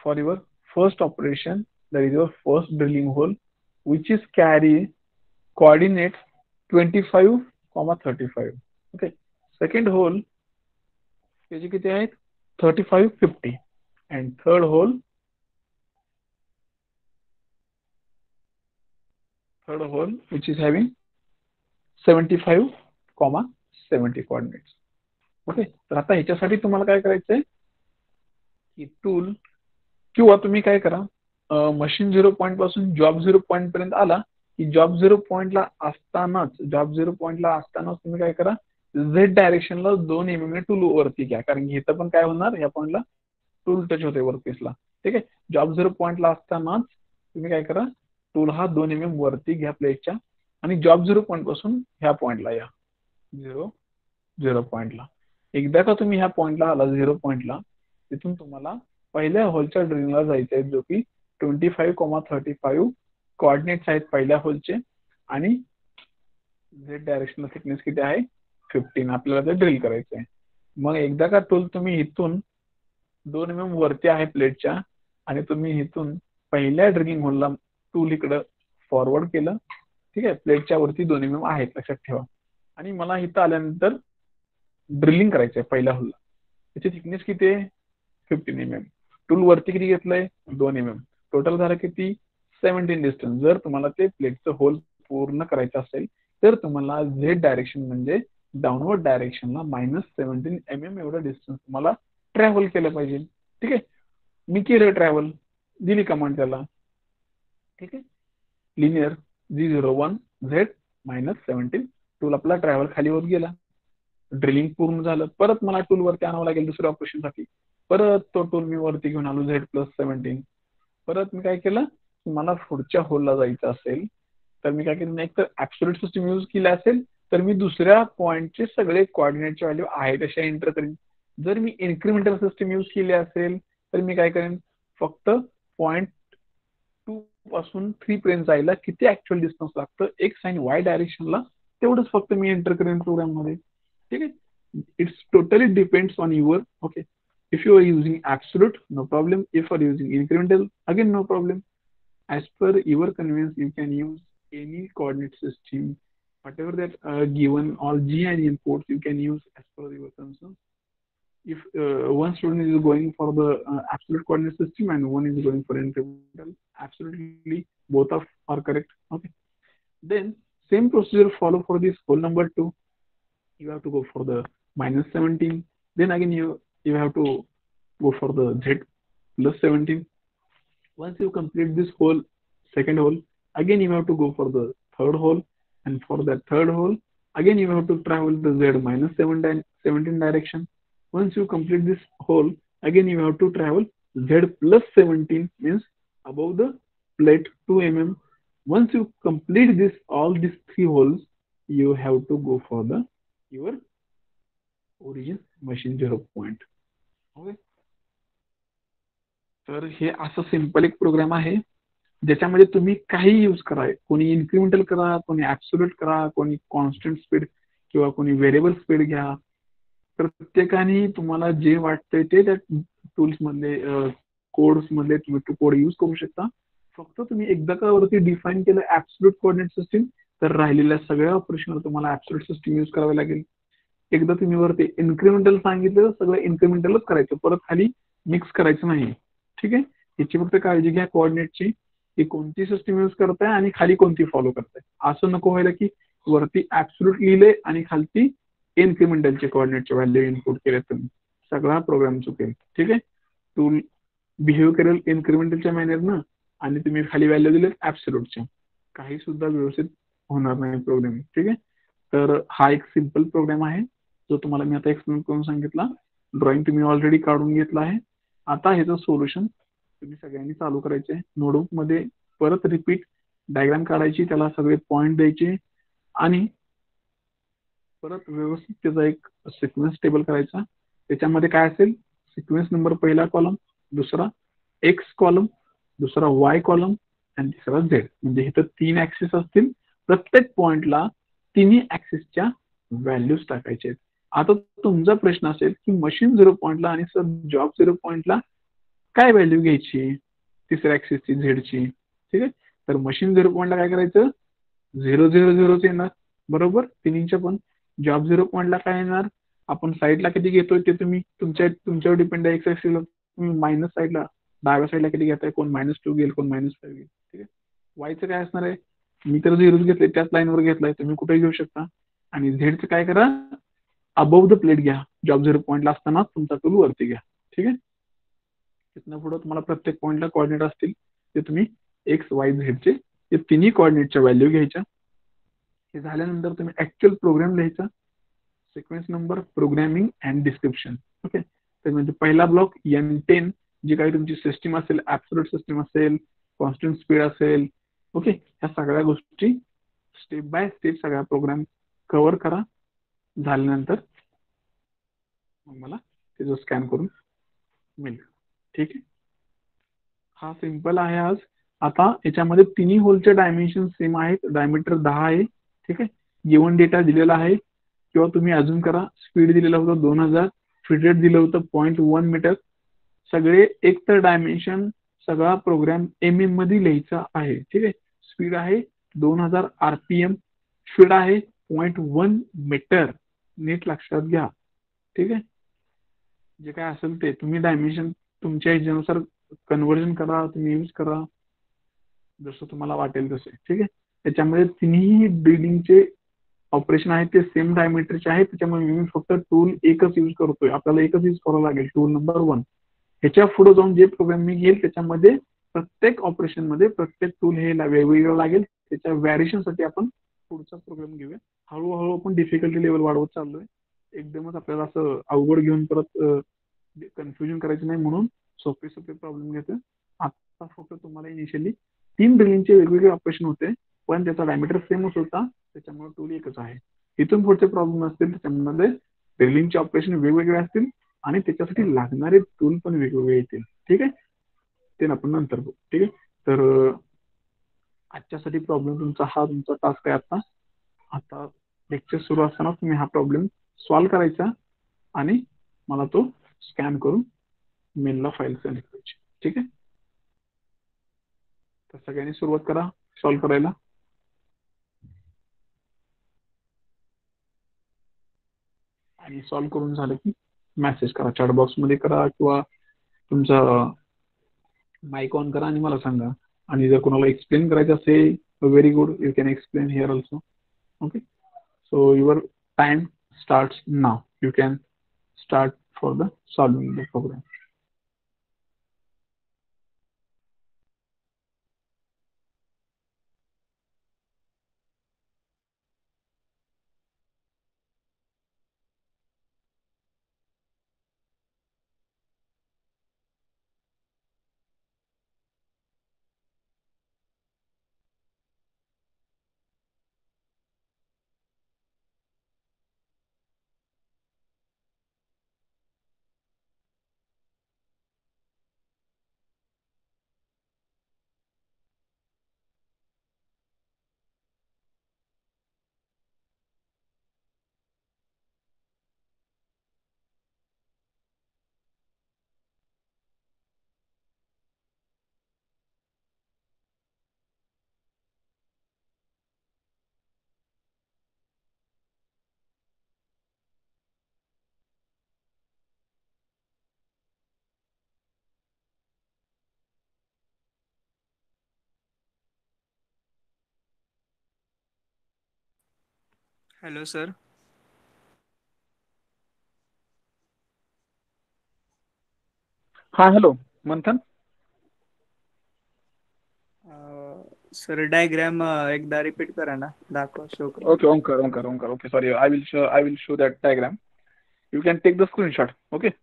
for your first operation, that is your first drilling hole, which is carry coordinates 25, 35. Okay. Second hole त्याचे किती आहेत 35, 50 and third hole which is having 75, 70 coordinates. Okay. तर आता ह्याच्यासाठी तुम्हाला काय करायचंय की टूल किंवा तुम्ही काय करा मशीन 0 पॉईंट पासून जॉब 0 पॉईंट पर्यंत आला की जॉब 0 पॉईंटला असतानाच तुम्ही काय करा झेड डायरेक्शनला 2 mm ने टूल वरती घ्या, कारण की इथं पण काय होणार या पॉईंटला टूल टच होते वर्कपीसला. ठीक आहे. जॉब 0 पॉईंटला असतानाच तुम्ही काय करा टूल हा 2 mm वरती घ्या प्लेटच्या आणि जॉब 0 पॉईंट पासून ह्या पॉईंटला या 0 पॉईंटला. एकदा का तुम्ही ह्या पॉईंटला आला 0 पॉईंटला तिथून तुम्हाला पहिल्या होलच्या ड्रिलिंगला जायचं आहे जो की 25, 35 कोऑर्डिनेट्स आहेत पहिल्या होलचे आणि झेड डायरेक्शनल थिकनेस किती आहे 15. आपल्याला ते ड्रिल करायचं आहे. मग एकदा का टूल तुम्ही इथून 2 mm वरती आहे प्लेटच्या आणि तुम्ही इथून पहिल्या ड्रिलिंग होलला टूल इकडं फॉरवर्ड केलं. ठीक आहे. प्लेटच्या वरती 2 mm आहेत लक्षात ठेवा. आणि मला इथं आल्यानंतर ड्रिलिंग करायचंय पहिल्या होलला. त्याची थिकनेस किती आहे 15 mm. टूल वरती किती घेतलंय 2 mm. टोटल झालं किती 17 डिस्टन्स. जर तुम्हाला ते प्लेटचं होल पूर्ण करायचं असेल तर तुम्हाला झेड डायरेक्शन म्हणजे डाऊनवर्ड डायरेक्शनला -17 mm एवढं डिस्टन्स तुम्हाला ट्रॅव्हल केलं पाहिजे. ठीक आहे. मी केलं ट्रॅव्हल, दिली कमांड त्याला. ठीक आहे. लिनियर G01 Z -17 टूल आपला ट्रॅव्हल खाली होत गेला. ड्रिलिंग पूर्ण झालं. परत मला टूल वरती आणावं लागेल दुसऱ्या ऑपरेशनसाठी. परत तो टूल मी वरती घेऊन आलो Z+17. परत मी काय केलं मला पुढच्या होलला जायचं असेल तर मी काय केलं एक तर ऍब्सोल्यूट सिस्टीम यूज केली असेल तर मी दुसऱ्या पॉईंटचे सगळे कोऑर्डिनेटचे व्हॅल्यू आहे तशा एंटर करेन. जर मी इन्क्रिमेंटल सिस्टीम यूज केली असेल तर मी काय करेन फक्त पॉईंट 2 पासून 3 पर्यंत जायला किती ऍक्च्युअल डिस्टन्स लागतं एक्स आणि वाय डायरेक्शनला तेवढंच फक्त मी एंटर करेन प्रोग्राम मध्ये. ठीक आहे. It's totally depends on your. Okay. If you are using absolute, no problem. If you are using incremental, again no problem. As per your convenience, you can use any coordinate system, whatever that given all G and inputs you can use as per your concern. If one student is going for the absolute coordinate system and one is going for incremental, absolutely both are correct. Okay. Then same procedure follow for this whole number 2. You have to go for the -17. Then again you have to go for the Z+17. Once you complete this whole second hole, again you have to go for the third hole, and for that third hole, again you have to travel the Z-17 direction. Once you complete this hole, again you have to travel Z+17 means above the plate 2 mm. Once you complete all these 3 holes, you have to go for your origin machine 0 point. Okay. तर हे असं simple एक programme आहे ज्याच्यामध्ये तुम्ही काही use करा. कोणी इन्क्रिमेंटल करा, कोणी ऍब्सोल्यूट करा, कोणी कॉन्स्टंट स्पीड किंवा कोणी व्हेरिएबल स्पीड घ्या. प्रत्येकाने तुम्हाला जे वाटतंय ते त्या टूल्स मधले कोड्स मधले तुम्ही कोड यूज करू शकता. फक्त तुम्ही एकदा का वरती डिफाईन केलं ऍब्सोल्यूट कोऑर्डिनेट सिस्टीम तर राहिलेल्या सगळ्या ऑपरेशनवर तुम्हाला ऍब्सोल्यूट सिस्टीम यूज करावी लागेल. एकदा तुम्ही वरती इन्क्रिमेंटल सांगितलं सगळं इन्क्रिमेंटलच करायचं, परत खाली मिक्स करायचं नाही. ठीक आहे. याची फक्त काळजी घ्या कोऑर्डिनेटची की कोणती सिस्टीम यूज करताय आणि खाली कोणती फॉलो करताय. असं नको व्हायला की वरती ऍब्सोल्यूट लिहिले आणि खालती इन्क्रिमेंटलचे कोऑर्डिनेटचे व्हॅल्यू इनपुट केले तुम्ही, सगळा प्रोग्राम चुकेल. ठीक आहे. टूल बिहेव करेल इन्क्रिमेंटलच्या मॅनरनं आणि तुम्ही खाली व्हॅल्यू दिले ऍब्सोल्यूटच्या, काही सुद्धा व्यवस्थित होणार नाही प्रोग्राम. ठीक आहे. तर हा एक सिंपल प्रोग्राम आहे जो तुम्हाला मी आता एक्सप्लेन करून सांगितला. ड्रॉइंग तुम्ही ऑलरेडी काढून घेतला आहे. आता ह्याचं सोल्युशन तुम्ही सगळ्यांनी चालू करायचे. नोटबुक मध्ये परत रिपीट डायग्राम काढायची, त्याला सगळे पॉईंट द्यायचे आणि परत व्यवस्थित त्याचा एक सिक्वेन्स टेबल करायचा. त्याच्यामध्ये काय असेल सिक्वेन्स नंबर पहिला कॉलम, दुसरा एक्स कॉलम, दुसरा वाय कॉलम आणि तिसरा झेड. म्हणजे इथं 3 ऍक्सिस असतील. प्रत्येक पॉइंटला तिन्ही ऍक्सिसच्या व्हॅल्यूज टाकायचे. आता तुमचा प्रश्न असेल की मशीन 0 पॉइंटला आणि सर जॉब 0 पॉइंटला काय व्हॅल्यू घ्यायची तिसऱ्या ऍक्सिसची झेडची. ठीक आहे. तर मशीन 0 पॉइंटला काय करायचं 0 0 0 येणार बरोबर तिन्हीच्या पण. जॉब 0 पॉईंटला काय येणार, आपण साईडला किती घेतोय ते तुम्ही तुमच्यावर डिपेंड आहे. एक्स ऍक्सिसला तुम्ही मायनस साईडला डाव्या साईडला किती घेताय, कोण -2 घेईल, कोण -5 घेईल. ठीक आहे. वायचं काय असणार आहे, मी तर 0 घेतले त्याच लाईनवर घेतलाय, तुम्ही कुठे घेऊ शकता. आणि झेडचं काय करा, अबोव्ह द प्लेट घ्या. जॉब 0 पॉईंटला असताना तुमचा टूल वरती घ्या. ठीक आहे. तिथनं पुढे तुम्हाला प्रत्येक पॉईंटला कोऑर्डिनेट असतील ते तुम्ही एक्स वाय झेडचे ते तिन्ही कोऑर्डिनेटच्या व्हॅल्यू घ्यायच्या. हे झाल्यानंतर तुम्ही ऍक्च्युअल प्रोग्राम लिहायचा. Sequence number, programming and description. Okay. तर म्हणजे पहिला ब्लॉक N10 जी काही तुमची सिस्टीम असेल, ऍब्सोल्यूट सिस्टीम असेल, कॉन्स्टंट स्पीड असेल, ओके, ह्या सगळ्या गोष्टी स्टेप बाय स्टेप सगळा प्रोग्राम कव्हर करा. झाल्यानंतर मग मला त्याचं स्कॅन करून मिळेल. ठीक आहे. हा सिंपल आहे आज. आता याच्यामध्ये तिन्ही होलचे डायमेन्शन सेम आहेत. डायमीटर 10 आहे. ठीक आहे. गिवन डेटा दिलेला आहे किंवा तुम्ही अजून करा. स्पीड दिलेलं होतं 2000, फीड रेट दिलं होतं 0.1 मीटर. सगळे एक तर डायमेन्शन सगळा प्रोग्राम MM मध्ये लिहायचा आहे. ठीक आहे. स्पीड आहे 2000 RPM, फीड आहे 0.1 मीटर. नीट लक्षात घ्या. ठीक आहे. जे काय असेल ते तुम्ही डायमेन्शन तुमच्या ह्याच्यानुसार कन्व्हर्जन करा, तुम्ही यूज करा जसं तुम्हाला वाटेल तसे. ठीक आहे. त्याच्यामध्ये तिन्ही ड्रिलिंगचे ऑपरेशन आहेत ते सेम डायमीटरचे आहेत. त्याच्यामुळे मी फक्त टूल एकच यूज करतोय. आपल्याला एकच यूज करावं लागेल, टूल नंबर 1. ह्याच्या पुढे जाऊन जे प्रोग्राम मी घेईल त्याच्यामध्ये प्रत्येक ऑपरेशन मध्ये प्रत्येक टूल हे वेगवेगळं लागेल. त्याच्या व्हॅरिएशनसाठी आपण पुढचा प्रोग्राम घेऊया. हळूहळू आपण डिफिकल्टी लेवल वाढवत चाललोय. एकदमच आपल्याला असं अवघड घेऊन परत कन्फ्युजन करायचं नाही म्हणून सोपे प्रॉब्लेम घेतोय. आता फक्त तुम्हाला इनिशियली 3 ड्रिलिंगचे वेगवेगळे ऑपरेशन होते, पण त्याचा डायमीटर सेमच होता, त्याच्यामुळे टूल एकच आहे. इथून पुढचे प्रॉब्लेम असतील त्याच्यामध्ये ड्रिलिंगचे ऑपरेशन वेगवेगळे असतील आणि त्याच्यासाठी लागणारे टूल पण वेगवेगळे येतील. ठीक आहे. ते आपण नंतर बघू. ठीक आहे. तर आजच्यासाठी प्रॉब्लेम तुमचा टास्क आहे. आता लेक्चर सुरू असताना तुम्ही हा प्रॉब्लेम सॉल्व्ह करायचा आणि मला तो स्कॅन करून मेलला फाईल सेंड करायची. ठीक आहे. तर सगळ्यांनी सुरुवात करा सॉल्व्ह करायला. आणि सॉल्व्ह करून झालं की मेसेज करा, चॅट बॉक्स मध्ये करा किंवा तुमचा माईक ऑन करा आणि मला सांगा. आणि जर कोणाला एक्सप्लेन करायचं असेल very good, you can explain here also. Okay. So your time starts now. You can start for the solving the program. Hello sir. हा हॅलो मंथन. सर डायग्राम एकदा रिपीट करा ना, दाखवा शो करा. Okay, Onkar. Okay, sorry. I will show that diagram. You can take the screenshot. Okay.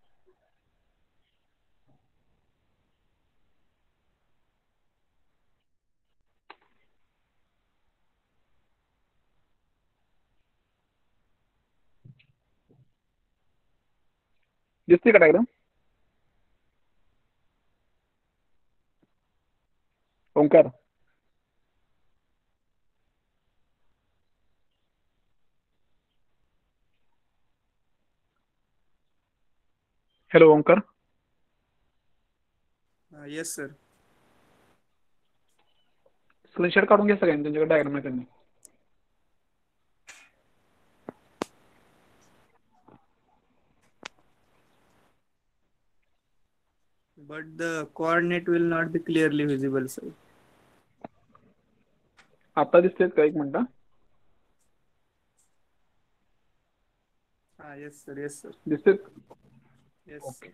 दिसते का diagram Omkar? Hello Omkar. Yes sir. Screenshot काढून घ्या सगळ्यांनी, त्यांच्याकडे डायग्राम आहे त्यांनी. but the coordinate will not be clearly visible, sir. आता दिसतेत का एक minute? Yes, sir. Yes, sir. दिसतेत? Yes. Okay.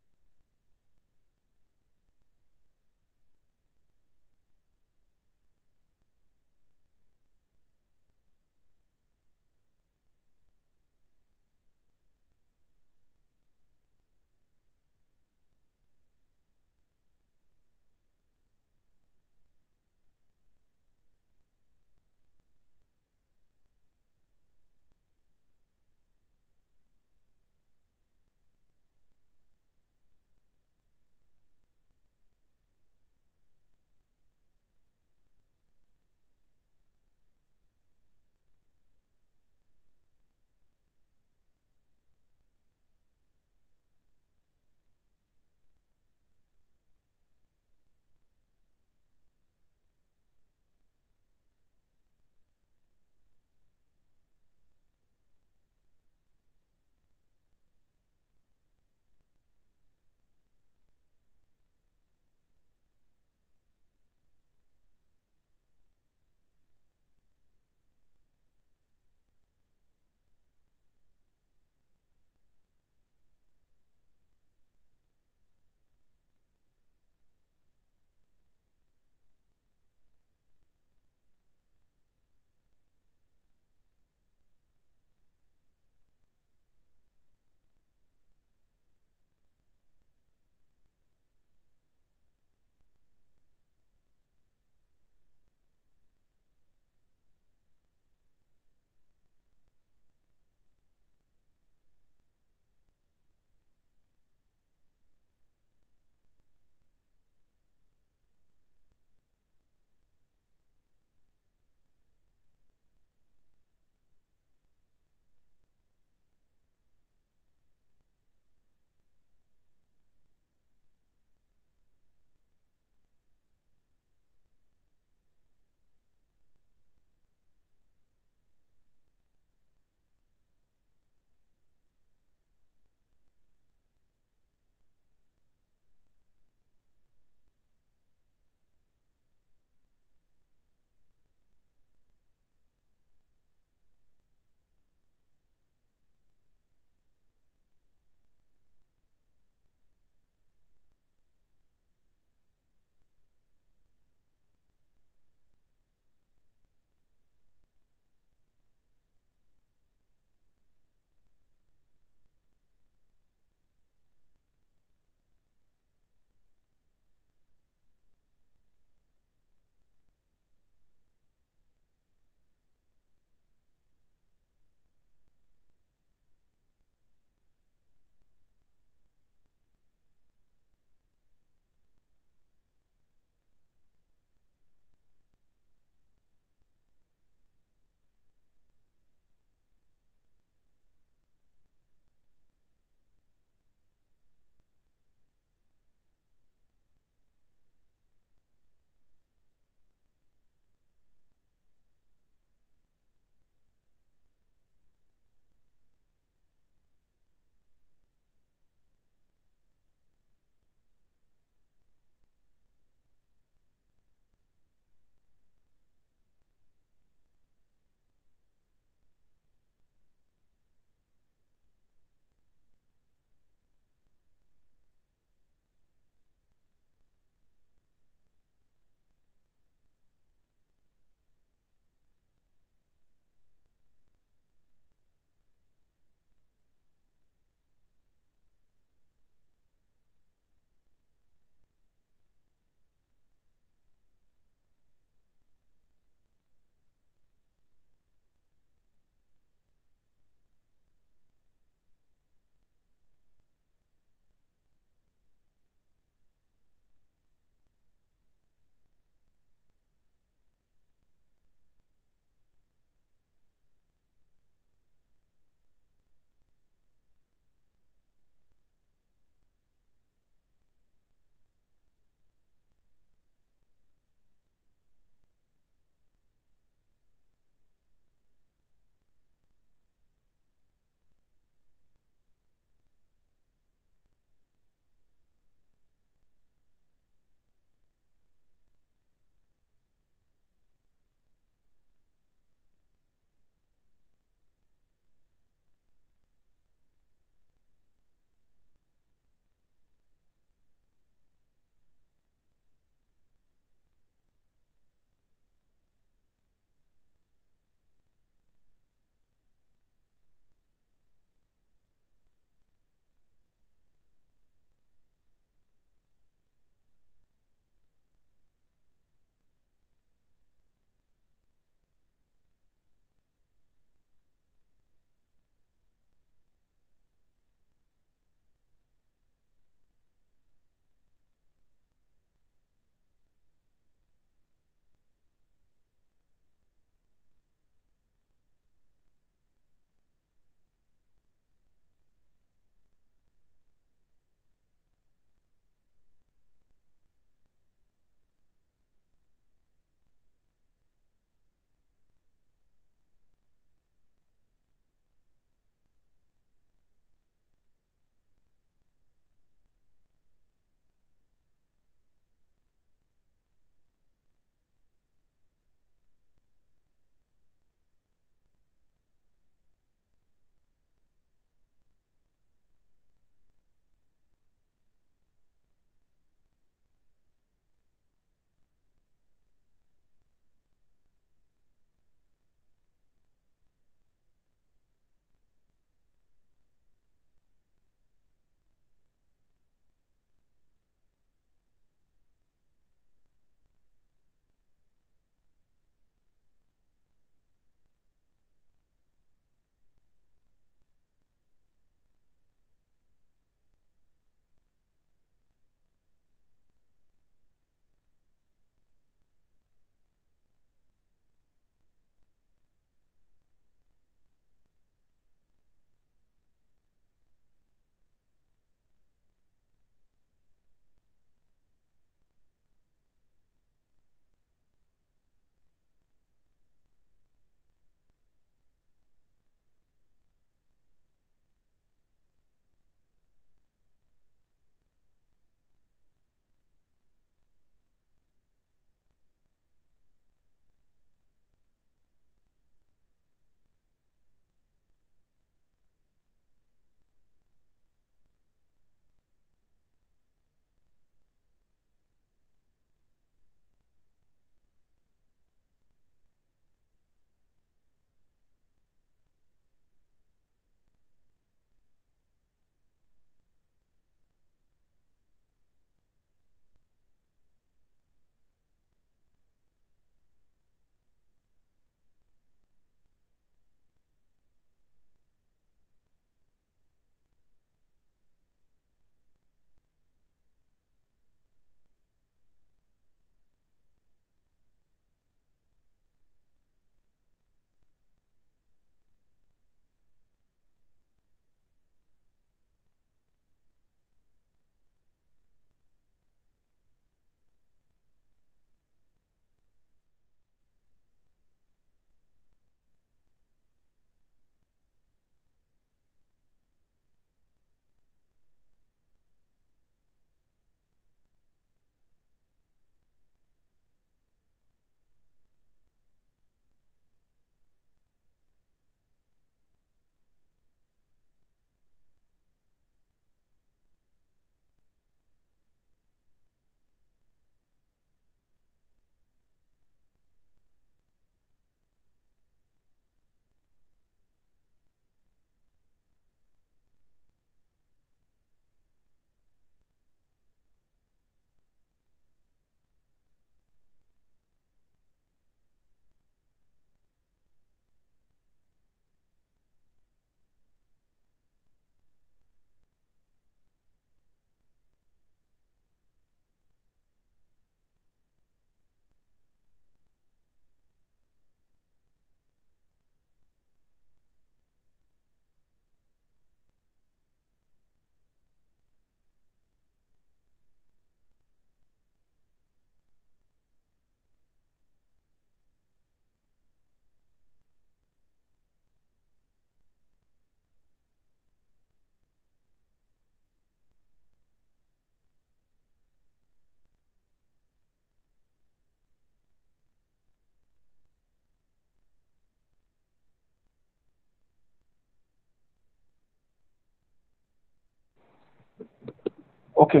Okay,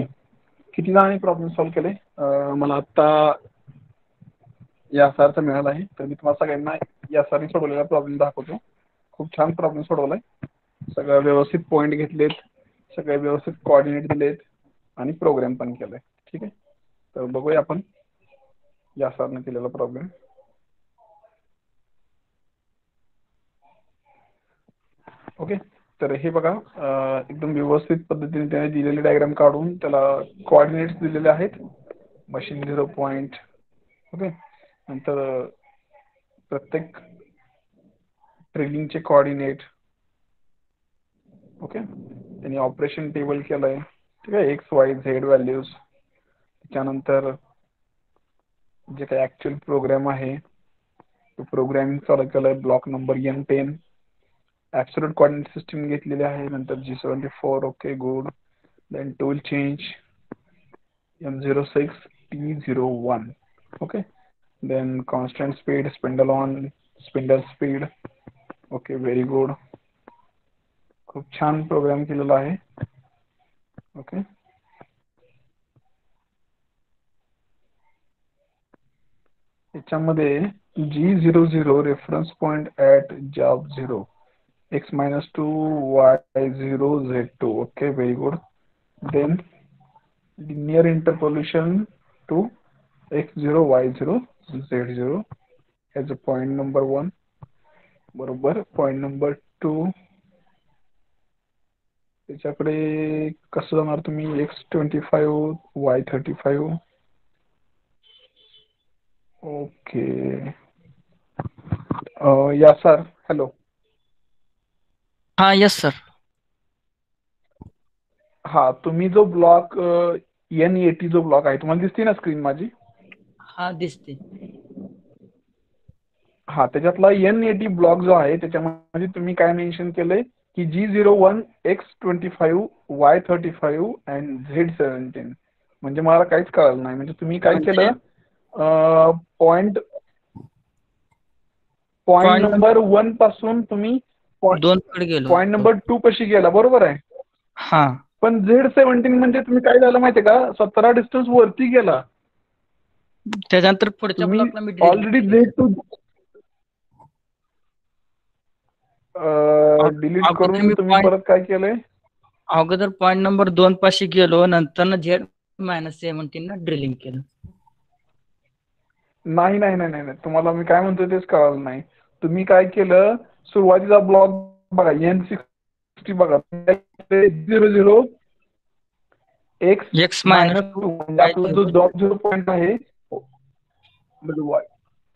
किती जणांनी प्रॉब्लेम सॉल्व्ह केले? मला आत्ता या सारचा मिळाला आहे, तर मी तुम्हाला सगळ्यांना या सारने सोडवलेला प्रॉब्लेम दाखवतो. खूप छान प्रॉब्लेम सोडवलाय, सगळं व्यवस्थित पॉईंट घेतलेत, सगळे व्यवस्थित कोऑर्डिनेट दिलेत आणि प्रोग्राम पण केलाय. ठीक आहे, तर बघूया आपण या सारने केलेला प्रॉब्लेम. ओके, तर हे बघा, एकदम व्यवस्थित पद्धतीने त्याने दिलेले डायग्राम काढून त्याला कोऑर्डिनेट्स दिलेले आहेत. Machine 0 point. ओके, नंतर प्रत्येक ट्रेलिंगचे कोऑर्डिनेट. ओके, त्यांनी ऑपरेशन टेबल केलंय. ठीक आहे, एक्स वाय झेड व्हॅल्यूज. त्याच्यानंतर जे काही ऍक्च्युअल प्रोग्राम आहे तो प्रोग्रामिंग चालू केलाय. Block number N10. Absolute coordinate system घेतलेली आहे. नंतर G74. Okay, good. Then tool change M06 T01. Okay, then constant speed, spindle on, spindle speed. Okay, very good. खूप छान प्रोग्राम केलेला आहे. ओके, याच्यामध्ये G00 reference point at job 0 x-2 y0 z2. Okay, very good. Then linear interpolation to x0 y0 z0 as a point number 1. बरोबर. Point number 2, त्याच्याकडे कसं जाणार तुम्ही? x25 y35. ओके, या सर. हॅलो. हा, यस सर. हा, तुम्ही जो ब्लॉक N80 जो ब्लॉक आहे तुम्हाला दिसते ना स्क्रीन माझी? हा, दिसते. हा, त्याच्यातला N80 ब्लॉक जो आहे त्याच्यामध्ये तुम्ही काय मेन्शन केलंय की G01 x25 y35 and Z17. म्हणजे मला काहीच कळलं नाही. म्हणजे तुम्ही काय केलं? पॉइंट नंबर 1 पासून तुम्ही पॉइंट नंबर 2 पाशी गेला, बरोबर आहे? हा, पण Z17 म्हणजे तुम्ही काय झालं माहितीये का? 17 डिस्टन्स वरती गेला. त्याच्यानंतर पुढच्या तुम्ही ब्लॉकला मी ऑलरेडी Z2 डिलीट करून तुम्ही परत काय केलंय? अगोदर पॉइंट नंबर 2 पाशी गेलो, नंतर Z-17 ला ड्रिलिंग केलं. नाही नाही नाही नाही, तुम्हाला मी काय म्हणतोय तेच कळलं नाही. तुम्ही काय केलं? सुरुवातीचा ब्लॉक बघा, N60 बघा, 00 x-2 म्हणजे आपला जो जॉब 0 पॉईंट आहे,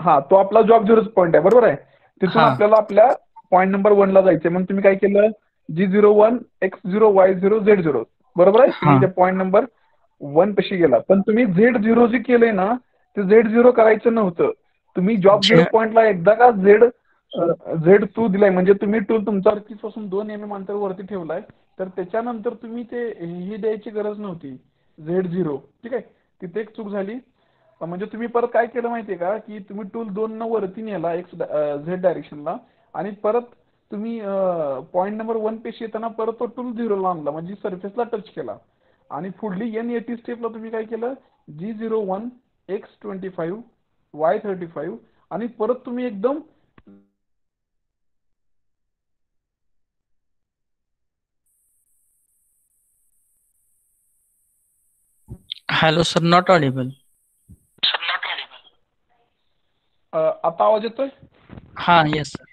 हा, तो आपला जॉब 0 पॉईंट आहे, बरोबर आहे? तिथून आपल्याला आपल्या पॉईंट नंबर 1 ला जायचंय. मग तुम्ही काय केलं? G01 x0 y0 z0, बरोबर आहे? तुम्ही त्या पॉईंट नंबर 1 पाशी गेला. पण तुम्ही Z0 जे केलंय ना, ते Z0 करायचं नव्हतं. तुम्ही जॉब 0 पॉईंटला एकदा का Z2 दिलाय, म्हणजे तुम्ही टूल तुमचा 30 पासून 2 mm अंतर वरती ठेवलाय, तर त्याच्यानंतर तुम्ही ते ही द्यायची गरज नव्हती, Z0. ठीक आहे, तिथे एक चूक झाली. म्हणजे तुम्ही परत काय केलं माहितीये का, की तुम्ही टूल 2 न वरती नेला Z डायरेक्शनला, आणि परत तुम्ही पॉईंट नंबर 1 पेशी येताना परत तो टूल 0 ला आणला, म्हणजे सरफेसला टच केला. आणि पुढली N80 स्टेपला तुम्ही काय केलं? G01 x25 y35 आणि परत तुम्ही एकदम हॅलो सर, नॉट ऑडिबल. आता आवाज येतोय? हा, यस सर.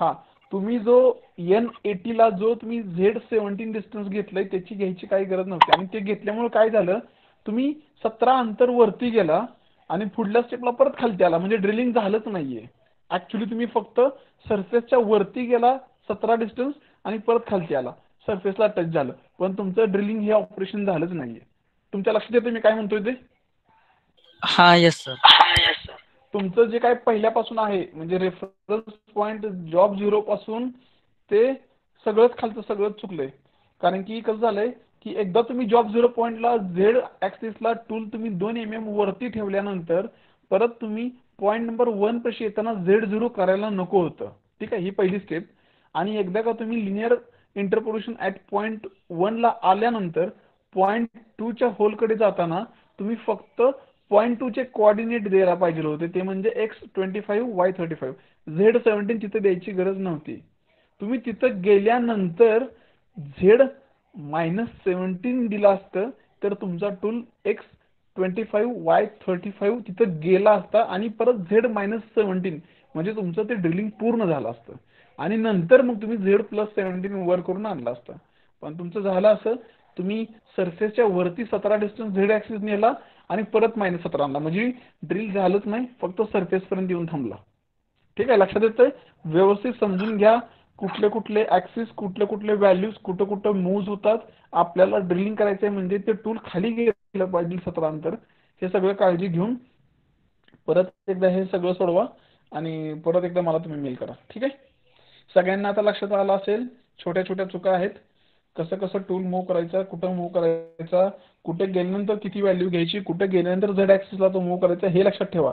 हा, तुम्ही जो N80 ला जो तुम्ही Z17 डिस्टन्स घेतलंय त्याची घ्यायची काही गरज नव्हती. आणि ते घेतल्यामुळे काय झालं, तुम्ही 17 अंतर वरती गेला आणि पुढल्या स्टेपला परत खालती आला, म्हणजे ड्रिलिंग झालंच नाहीये. ऍक्च्युली तुम्ही फक्त सरफेसच्या वरती गेला 17 डिस्टन्स आणि परत खालती आला, सरफेसला टच झालं, पण तुमचं ड्रिलिंग हे ऑपरेशन झालंच नाहीये. तुमच्या लक्षात येतं मी काय म्हणतोय ते? हा, यस सर. तुमचं जे काय पहिल्यापासून आहे, म्हणजे रेफरन्स पॉईंट जॉब 0 पासून ते सगळंच खालचं सगळंच चुकलंय. कारण की कसं झालंय की एकदा तुम्ही जॉब 0 पॉईंटला Z ऍक्सिसला टूल तुम्ही 2 mm वरती ठेवल्यानंतर परत तुम्ही पॉईंट नंबर 1 पाशी येताना Z0 करायला नको होतं. ठीक आहे, ही पहिली स्टेप. आणि एकदा का तुम्ही लिनियर इंटरपोलेशन ॲट पॉईंट 1ला आल्यानंतर पॉईंट 2च्या होलकडे जाताना तुम्ही फक्त पॉईंट 2चे कोऑर्डिनेट द्यायला पाहिजे होते, ते म्हणजे x25 y35. z17 तिथे द्यायची गरज नव्हती. तुम्ही तिथं गेल्यानंतर z-17 दिला असतं तर तुमचा टूल x25 y35 तिथं गेला असता आणि परत z-17 म्हणजे तुमचं ते ड्रिलिंग पूर्ण झालं असतं आणि नंतर मग तुम्ही z+17 वर करून आणला असता. पण तुमचं झालं असं, तुम्ही सरफेसच्या वरती 17 डिस्टन्स झेड ॲक्सिस नेला आणि परत -17 आणला, म्हणजे ड्रिल झालंच नाही, फक्त सरफेस पर्यंत येऊन थांबला. ठीक आहे, लक्षात येतंय? व्यवस्थित समजून घ्या कुठले कुठले ॲक्सिस, कुठले कुठले व्हॅल्यूज कुठं कुठं मूव्ह होतात. आपल्याला ड्रिलिंग करायचंय म्हणजे ते टूल खाली गेलं पाहिजे 17 अंतर. हे सगळं काळजी घेऊन परत एकदा हे सगळं सोडवा आणि परत एकदा मला तुम्ही मेल करा. ठीक आहे, सगळ्यांना आता लक्षात आलं असेल छोट्या छोट्या चुका आहेत, कसं कसं टूल मूव्ह करायचा, कुठं मूव्ह करायचा, कुठे गेल्यानंतर किती व्हॅल्यू घ्यायची, कुठे गेल्यानंतर झेड ॲक्सिसला तो मूव्ह करायचा, हे लक्षात ठेवा.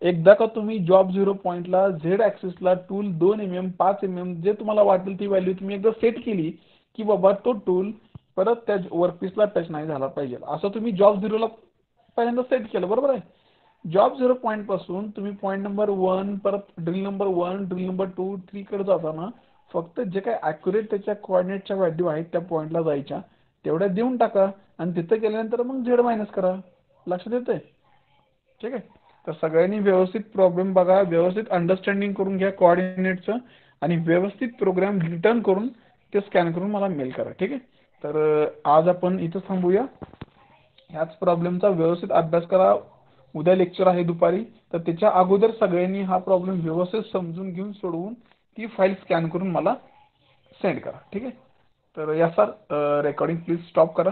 एकदा का तुम्ही जॉब 0 पॉईंटला झेड ॲक्सिसला टूल 2 mm 5 mm जे तुम्हाला वाटेल ती व्हॅल्यू तुम्ही एकदा सेट केली की बाबा तो टूल परत त्या वर्कपीसला टच नाही झाला पाहिजे, असं तुम्ही जॉब 0ला पहिल्यांदा सेट केलं, बरोबर आहे. जॉब 0 पॉईंट पासून तुम्ही पॉईंट नंबर 1 परत ड्रिल नंबर 1 ड्रिल नंबर 2 3 कडे जाताना फक्त जे काही ॲक्युरेट त्याच्या कोऑर्डिनेटच्या व्हॅल्यू आहेत त्या पॉईंटला जायच्या तेवढ्या देऊन टाका आणि तिथं गेल्यानंतर मग झेड मायनस करा. लक्षात येतंय? ठीक आहे, तर सगळ्यांनी व्यवस्थित प्रॉब्लेम बघा, व्यवस्थित अंडरस्टँडिंग करून घ्या कोऑर्डिनेटचं आणि व्यवस्थित प्रोग्राम रिटर्न करून ते स्कॅन करून मला मेल करा. ठीक आहे, तर आज आपण इथं थांबूया. ह्याच प्रॉब्लेमचा व्यवस्थित अभ्यास करा. उद्या लेक्चर आहे दुपारी, तर त्याच्या अगोदर सगळ्यांनी हा प्रॉब्लेम व्यवस्थित समजून घेऊन सोडवून ती फाईल स्कॅन करून मला सेंड करा. ठीक आहे, तर या सर रेकॉर्डिंग प्लीज स्टॉप करा.